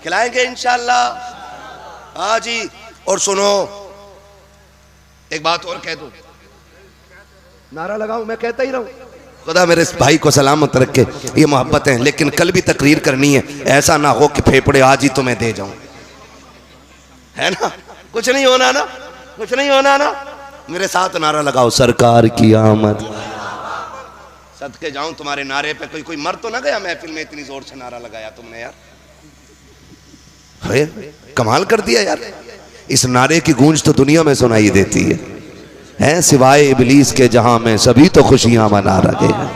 खिलाएंगे इंशाअल्लाह। हाँ जी, और सुनो एक बात और कह दूं, नारा लगाऊं, मैं कहता ही रहूं, खुदा मेरे इस भाई को सलामत रखे, ये मोहब्बत है, लेकिन कल भी तकरीर करनी है, ऐसा ना हो कि फेफड़े आज ही तुम्हें दे जाऊं, है ना? कुछ नहीं होना ना, कुछ नहीं होना ना। मेरे साथ नारा लगाओ, सरकार की आमद। सदके जाऊं तुम्हारे नारे पे, कोई मर तो ना गया महफिल में, इतनी जोर से नारा लगाया तुमने यार, है कमाल कर दिया यार। इस नारे की गूंज तो दुनिया में सुनाई देती है, सिवाय इबलीस के जहां में सभी तो खुशियां मना रहे हैं।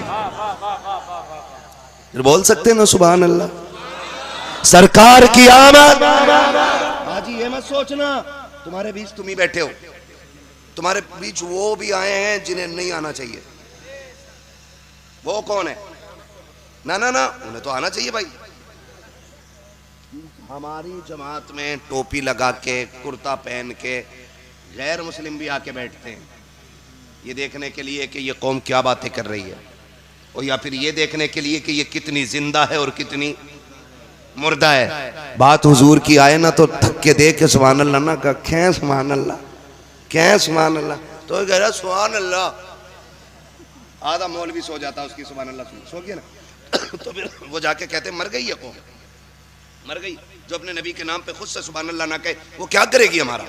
बोल सकते हैं ना सुभान अल्लाह, सरकार की आमद। हाजी ये मत सोचना तुम्हारे बीच तुम ही बैठे हो, तुम्हारे बीच वो भी आए हैं जिन्हें नहीं आना चाहिए। वो कौन है? ना ना ना, उन्हें तो आना चाहिए भाई। हमारी जमात में टोपी लगा के, कुर्ता पहन के गैर मुस्लिम भी आके बैठते हैं, ये देखने के लिए कि ये कौम क्या बातें कर रही है, और या फिर ये देखने के लिए कि ये कितनी जिंदा है और कितनी मुर्दा है। बात हुजूर की आए ना तो धक्के दे के सुभान अल्लाह ना का, खे सुभान अल्लाह, खे सुभान अल्लाह, तो कह रहा सुभान अल्लाह। आधा मौलवी सो जाता उसकी सुभान अल्लाह सो गया ना तो फिर वो जाके कहते मर गई है कौम, मर गई। जो अपने नबी के नाम पे खुद से सुभान अल्लाह ना कहे वो क्या करेगी हमारा।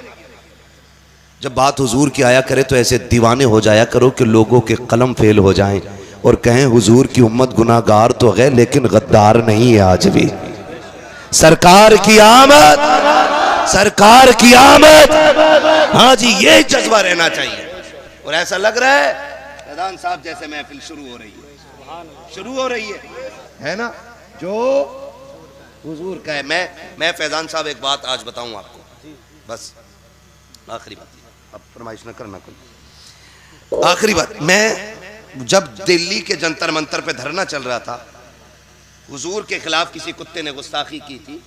जब बात हुजूर की आया करे तो ऐसे दीवाने हो जाया करो कि लोगों के कलम फेल हो जाएं और कहें हुजूर की उम्मत गुनाहगार तो है लेकिन गद्दार नहीं है आज भी। सरकार की आमद, सरकार की आमद। हाँ जी, ये जज्बा रहना चाहिए। और ऐसा लग रहा है फैजान साहब जैसे महफिल शुरू हो रही है, शुरू हो रही है ना, जो हुजूर का है। मैं फैजान साहब एक बात आज बताऊं आपको, बस आखिरी बात, अब फरमाइश न करना कोई। आखिरी बात, मैं जब दिल्ली के जंतर मंतर पे धरना चल रहा था, हुजूर के खिलाफ किसी कुत्ते ने गुस्ताखी की थी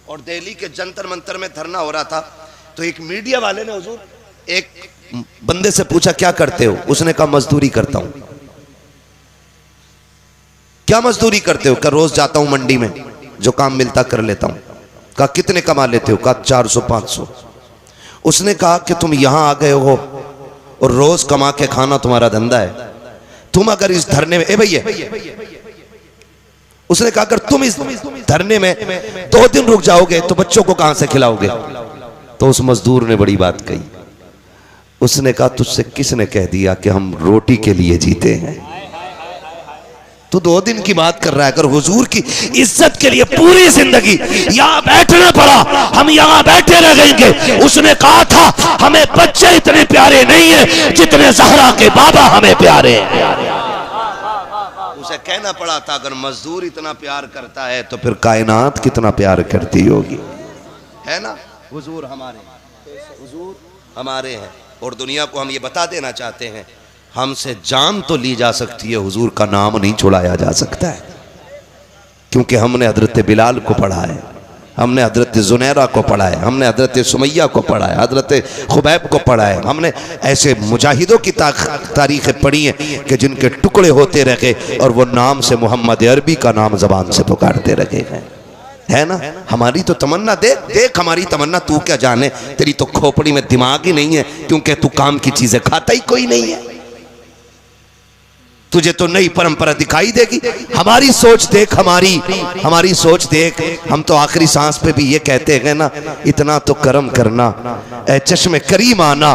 और दिल्ली के जंतर मंतर में धरना हो रहा था, तो एक मीडिया वाले ने हुजूर एक बंदे से पूछा क्या करते हो, उसने कहा मजदूरी करता हूं। क्या मजदूरी करते हो? क्या रोज जाता हूं मंडी में, जो काम मिलता कर लेता हूं। कहा कितने कमा लेते हो? कहा 400-500। उसने कहा कि तुम यहां आ गए हो और रोज कमा के खाना तुम्हारा धंधा है, तुम अगर इस धरने में, ए भैया, उसने कहा अगर तुम इस धरने में 2 दिन रुक जाओगे तो बच्चों को कहां से खिलाओगे? तो उस मजदूर ने बड़ी बात कही, उसने कहा तुझसे किसने कह दिया कि हम रोटी के लिए जीते हैं? तू 2 दिन की बात कर रहा है। अगर हुजूर की इज्जत के लिए पूरी जिंदगी यहाँ बैठना पड़ा, हम यहाँ बैठे रहेंगे। उसने कहा था हमें बच्चे इतने प्यारे नहीं है जितने ज़हरा के बाबा हमें प्यारे हैं। उसे कहना पड़ा था अगर मजदूर इतना प्यार करता है तो फिर कायनात कितना प्यार करती होगी, है ना? हुजूर हमारे हैं और दुनिया को हम ये बता देना चाहते हैं, हमसे जान तो ली जा सकती है, हुजूर का नाम नहीं छुड़ाया जा सकता है। क्योंकि हमने हजरत बिलाल को पढ़ा है, हमने हजरत जुनैरा को पढ़ा है, हमने हजरत सुमैया को पढ़ा है, हजरत खुबैब को पढ़ा है। हमने ऐसे मुजाहिदों की तारीखें पढ़ी हैं कि जिनके टुकड़े होते रहे और वो नाम से मोहम्मद अरबी का नाम जबान से पुकारते रहे हैं, है ना? हमारी तो तमन्ना देख हमारी तमन्ना, तू क्या जाने, तेरी तो खोपड़ी में दिमाग ही नहीं है, क्योंकि तू काम की चीजें खाता ही कोई नहीं है। तुझे तो नई परंपरा दिखाई देगी। हमारी सोच देख, हमारी सोच देख। हम तो आखिरी सांस पे भी ये कहते हैं ना, इतना तो करम करना ऐ चश्मे करीम आना,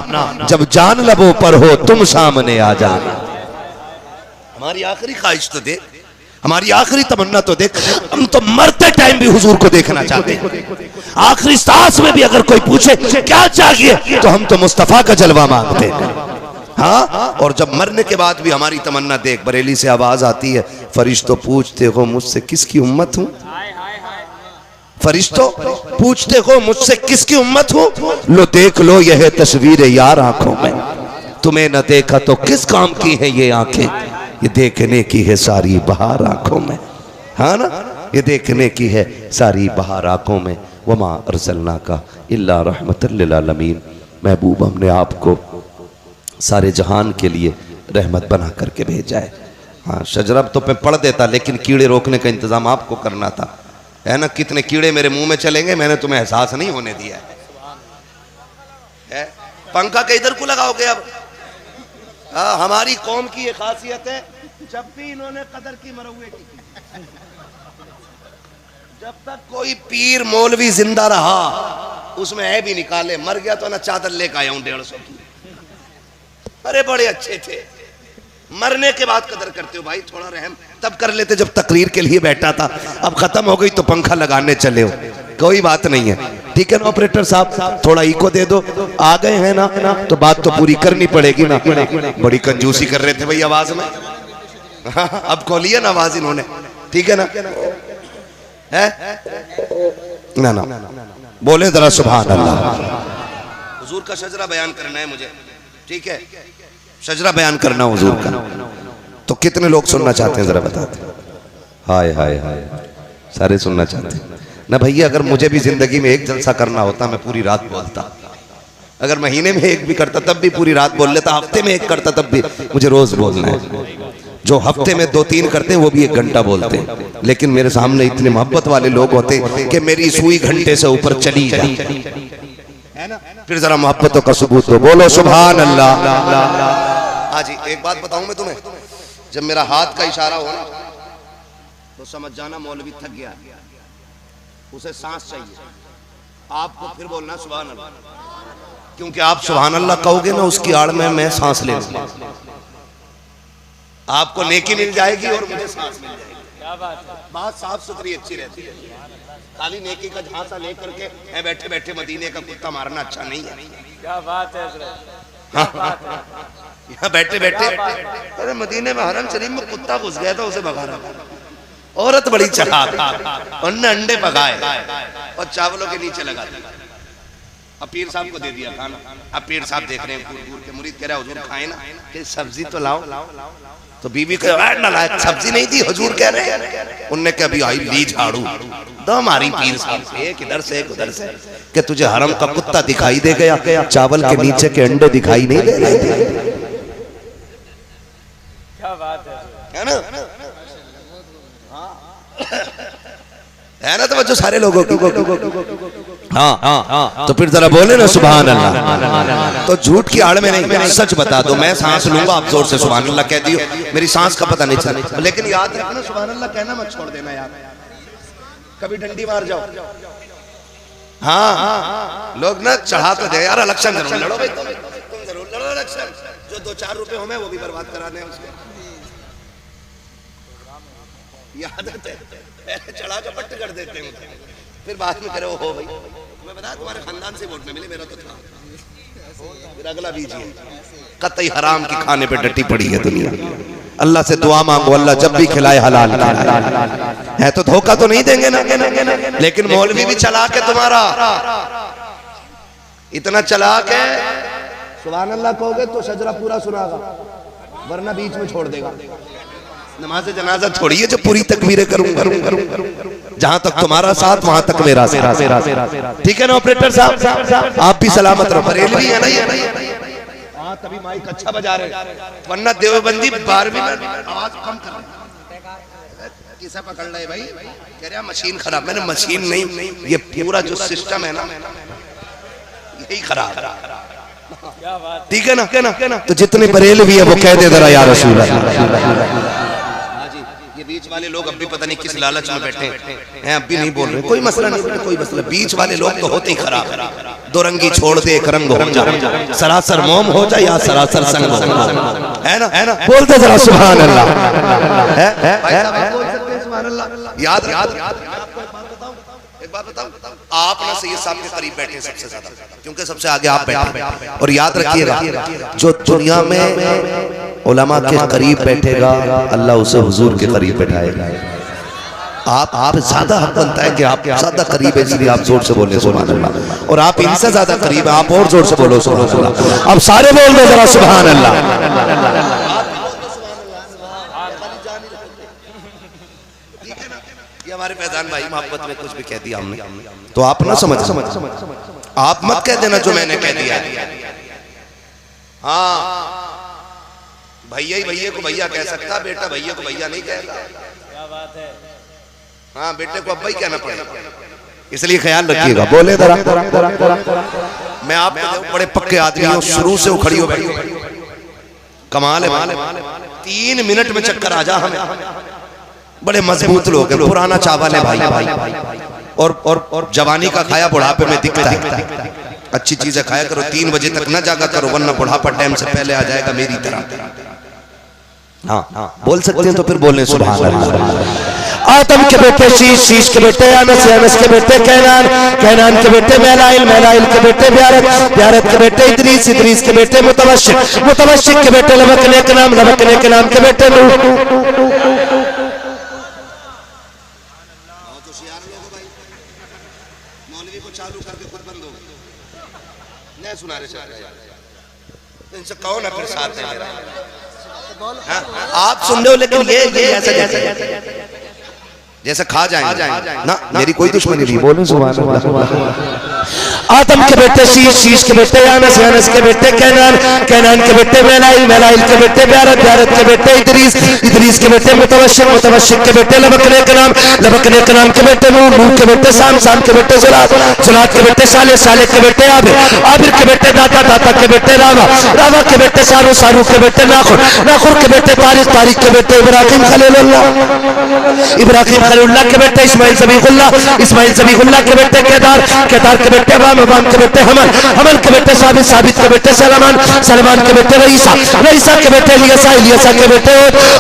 जब जान लबों पर हो तुम सामने आ जाना। हमारी आखिरी ख्वाहिश तो देख, हमारी आखिरी तमन्ना तो देख। हम तो मरते टाइम भी हुजूर को देखना चाहते हैं। आखिरी सांस में भी अगर कोई पूछे क्या चाहिए तो हम तो मुस्तफा का जलवा मांगते हैं। हाँ, और जब मरने के बाद भी हमारी तमन्ना देख, बरेली से आवाज आती है, फरिश्तों पूछते हो मुझसे किसकी उम्मत हूं? फरिश्तों पूछते हो मुझसे किसकी उम्मत हूं? लो देख लो यह है तस्वीर यार आंखों में, तुम्हें न देखा तो किस काम की है ये आंखें, ये देखने की है सारी बहार आंखों में। हाँ ना, ये देखने की है सारी बहार आंखों में। वमा अरसलना का इल्ला रहमतल लिल आलमीन, महबूब हमने आपको सारे जहान के लिए रहमत बना करके भेजा है। हाँ, शजरा तो मैं पढ़ देता, लेकिन कीड़े रोकने का इंतजाम आपको करना था, है ना? कितने कीड़े मेरे मुंह में चलेंगे मैंने तुम्हें एहसास नहीं होने दिया है। पंखा के इधर को लगाओगे अब? हमारी कौम की ये खासियत है, जब भी इन्होंने कदर की मरहुए की, जब तक कोई पीर मौलवी जिंदा रहा उसमें है भी निकाले, मर गया तो ना चादर लेकर आया हूं 150 की। अरे बड़े अच्छे थे, मरने के बाद कदर करते हो भाई, थोड़ा रहम तब कर लेते जब तकरीर के लिए बैठा था, अब खत्म हो गई तो पंखा लगाने चले हो, कोई बात नहीं है। ठीक है ना ऑपरेटर साहब, थोड़ा इको दे दो, आ गए हैं ना, तो बात तो पूरी करनी पड़ेगी ना। बड़ी कंजूसी कर रहे थे भाई आवाज में, अब खोलिए ना आवाज इन्होंने, ठीक है ना? है ना, बोले जरा सुभान अल्लाह। हुजूर का शजरा बयान करना है मुझे, ठीक है? शजरा बयान करना हुजूर का, तो कितने लोग सुनना चाहते हैं जरा बताते? हाय हाय हाय, सारे सुनना चाहते हैं ना भैया। अगर मुझे भी जिंदगी में एक जलसा करना होता मैं पूरी रात बोलता, अगर महीने में एक भी करता तब भी पूरी रात बोल लेता, हफ्ते में एक करता तब भी, मुझे रोज बोलना है। जो हफ्ते में 2-3 करते हैं वो भी 1 घंटा बोलते हैं, लेकिन मेरे सामने इतने मोहब्बत वाले लोग होते हैं कि मेरी सुई घंटे से ऊपर चली जाती है ना। फिर जरा मोहब्बतों का सबूत दो, बोलो सुभान अल्लाह। हाँ जी, एक बात बताऊं मैं तुम्हें, जब मेरा हाथ का इशारा हो ना तो समझ जाना मौलवी थक गया, उसे सांस चाहिए। आपको फिर बोलना सुभान अल्लाह, क्योंकि आप सुभान अल्लाह कहोगे ना उसकी आड़ में मैं सांस ले लूंगा, आपको नेकी मिल जाएगी और मुझे सांस मिल जाएगी। क्या बात साफ सुथरी अच्छी रहती है, खाली नेकी का झांसा लेकर के बैठे बैठे मदीने का कुत्ता मारना अच्छा नहीं है। क्या बात है? यहाँ बैठे बैठे, अरे मदीने में हरम शरीफ में कुत्ता घुस गया था, उसे भगा रहा, औरत बड़ी चालाक, उन्होंने अंडे पकाए और चावलों के नीचे लगा दिया, अब पीर साहब को दे दिया खाना। अब पीर साहब देख रहे हैं, दूर के मुरीद कह रहे हैं हुजूर खाए ना, कि सब्जी तो लाओ, तो बीवी कहे नालायक सब्जी नहीं दी, हुजूर कह रहे हैं। उनने कहा अभी आई ली झाड़ू दो हमारी पीर साहब से, एक इधर से एक उधर से, कि तुझे हरम का कुत्ता दिखाई दे गया, चावल के नीचे के अंडे दिखाई नहीं दे रहे थे। क्या बात है ना? है ना तो सारे लोगों की। हाँ तो फिर जरा बोले ना सुभान अल्लाह। तो झूठ की आड़ में नहीं, सच बता दो। मैं सांस लूंगा, आप जोर से सुभान अल्लाह कह दियो, मेरी सांस का पता नहीं चला। लेकिन याद रखना सुभान अल्लाह कहना मत छोड़ देना यार, कभी डंडी मार जाओ। हाँ लोग ना चढ़ा तो दे यार, इलेक्शन जरूर लड़ो भाई, तुम जरूर लड़ो इलेक्शन, जो 2-4 रुपए हो मैं वो भी बर्बाद कराने हैं उसके। याद है चढ़ा के पट्ट कर देते हैं, फिर बाद में करे हो भाई मैं बता तुम्हारे खानदान से वोट में मिले, मेरा तो था। फिर अगला बीजिए, कतई हराम की खाने पे डटी पड़ी है दुनिया। अल्लाह से दुआ मांगो, अल्लाह जब भी खिलाए हलाल है, तो धोखा तो नहीं देंगे ना। लेकिन मौलवी भी चला के तुम्हारा इतना चला के सुभान अल्लाह कहोगे तो शजरा पूरा सुनागा, वरना बीच में छोड़ देगा। नमाज जनाजा छोड़िए, जो पूरी तकबीरें करूंगा, जहां तक तुम्हारा साथ वहां तक मेरा साथ। ठीक है ना ऑपरेटर साहब, आप भी सलामत रहो। बरेलवी है ना ये, हाँ तभी माइक अच्छा बजा रहे, वरना देवबंदी 12वीं में आवाज कम कर रहे। किसा पकड़ रहे भाई, कह रहा मशीन खराब। मैंने मशीन नहीं, ये पूरा जो सिस्टम है ना यही खराब। ठीक है ना। तो जितने बरेलवी है वो कह दे जरा या रसूल अल्लाह। ये बीच वाले लोग अब भी पता नहीं किस लालच में बैठे हैं, अब भी नहीं बोल रहे। कोई मसला नहीं, कोई मसला। बीच वाले लोग तो होते ही खराब, दो रंगी छोड़ दे एक रंग हो जा, सरासर मोम हो जाए या सरासर संग हो, है ना। बोलते जरा सुभान अल्लाह। याद एक बात बताऊं, आप ना सैयद साहब के करीब बैठे सबसे ज्यादा, क्योंकि सबसे आगे आप बैठे। और याद रखिएगा, जो दुनिया में उलमा के करीब बैठेगा अल्लाह उसे हुजूर के करीब बैठाएगा। आप ज्यादा हक बनता है कि आप ज्यादा करीब है, इसलिए आप जोर से बोले सुभान अल्लाह। और आप इनसे ज्यादा करीब है, आप और जोर से बोलो सुभान अल्लाह। अब सारे बोल दो जरा सुभान अल्लाह। हमारे फैजान भाई मोहब्बत में कुछ भी कह दिया हमने तो आप ना समझ, आप मत कह देना जो मैंने कह दिया। हाँ भैया ही भैया को भैया कह सकता, बेटा भैया को भैया नहीं कहता। क्या बात है। हाँ बेटे को अब्बा ही कहना पड़ेगा, इसलिए ख्याल रखिएगा। बोले मैं आप बड़े पक्के आदमी हूँ, शुरू से उखड़ी हो बैठी। कमाल है, 3 मिनट में चक्कर आ जा हमें। बड़े मजबूत लोग हैं, पुराना चावल है भाई। और जवानी का खाया बुढ़ापे में दिखता है। अच्छी चीजें खाया करो, 3 बजे तक ना जागा करो, वरना बुढ़ापा टाइम से पहले आ जाएगा मेरी तरह। हाँ बोल सकते हैं तो फिर बोलने सुभान अल्लाह। आदम के बेटे शीश, शीश के बेटे अनस, अनस के बेटे कैनान, कैनान के बेटे मैलाइल, मैलाइल के बेटे ब्यारत, ब्यारत के बेटे इदरीस, इदरीस के बेटे मुतवश्शिक, मुतवश्शिक के बेटे लबकने के नाम, लबकने के नाम के बेटे नूह। सुना रहे इनसे कौन है फिर साथ है मेरा। आप सुन रहे हो, लेकिन ये जैसे खा जाएंगे ना, मेरी कोई दुश्मनी नहीं। बोलो सुभान अल्लाह। आदम के बेटे शीश, शीश के बेटे अनस, अनस के बेटे कैनान, कैनान के बेटे मैलाइल, मैलाइल के बेटे ब्यारत, ब्यारत के बेटे इदरीस, इदरीस के बेटे मुतवश्शिक, मुतवश्शिक के बेटे लबकने के नाम, लबकने के नाम के बेटे नूह, नूह के बेटे साम, साम के बेटे जुलात, जुलात के बेटे साले, साले के बेटे आबिर, आबिर के बेटे दाता, दाता के बेटे रावा, रावा के बेटे सारू, सारू के बेटे नाखुर, नाखुर के बेटे तारिक, तारिक के बेटे इब्राहिम खलीलुल्लाह, इब्राहिम खलीलुल्लाह के बेटे इस्माइल ज़बीहुल्लाह, इस्माइल ज़बीहुल्लाह के बेटे केदार, केदार के बेटे वाम, वाम के बेटे हमल, हमल के बेटे साबित, साबित के बेटे सलमान, सलमान के बेटे रईसा, रईसा के बेटे इलियासा, इलियासा के बेटे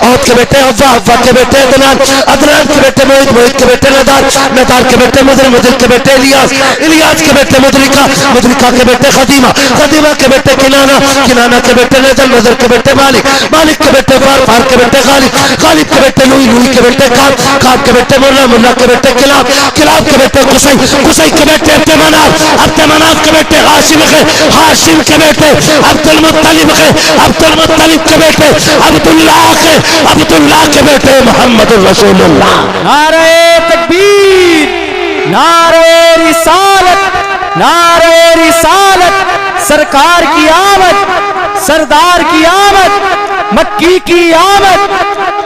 औद के बेटे अव्वा, अव्वा के बेटे अदनान, अदनान के बेटे मोहित, मोहित के बेटे नदार, नदार के बेटे मुदर, मुदर के बेटे इलियास, इलियास के बेटे मुदरिका, मुदरिका के बेटे खदीमा, खदीमा के बेटे किनाना, किनाना के बेटे नजर, नजर के बेटे मालिक, मालिक के बेटे फार, फार के बेटे गालिब, गालिब के बेटे लुई, लुई के बेटे काब, काब के बेटे मुल्ला, मुल्ला के बेटे किलाब, किलाब के बेटे कुसै, कुसै के बेटे अब्द मनाफ, अब्द मनाफ के बेटे हाशिम है, हाशिम के बेटे अब्दुल मुत्तलिब है, अब्दुल मुत्तलिब के बेटे अब्दुल्लाह है, अब्दुल्लाह के बेटे मोहम्मद रसूलुल्लाह। नारे तकबीर, नारे रिसालत, नारे रिसालत, सरकार की आमद, सरदार की आमद, मक्की की आमद,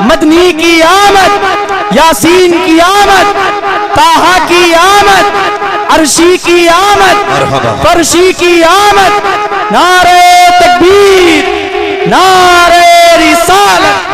मदनी की आमद, यासीन की आमद, ताहा की आमद, अर्शी की आमद, फर्शी की आमद। नारे तकबीर, नारे रिसालत।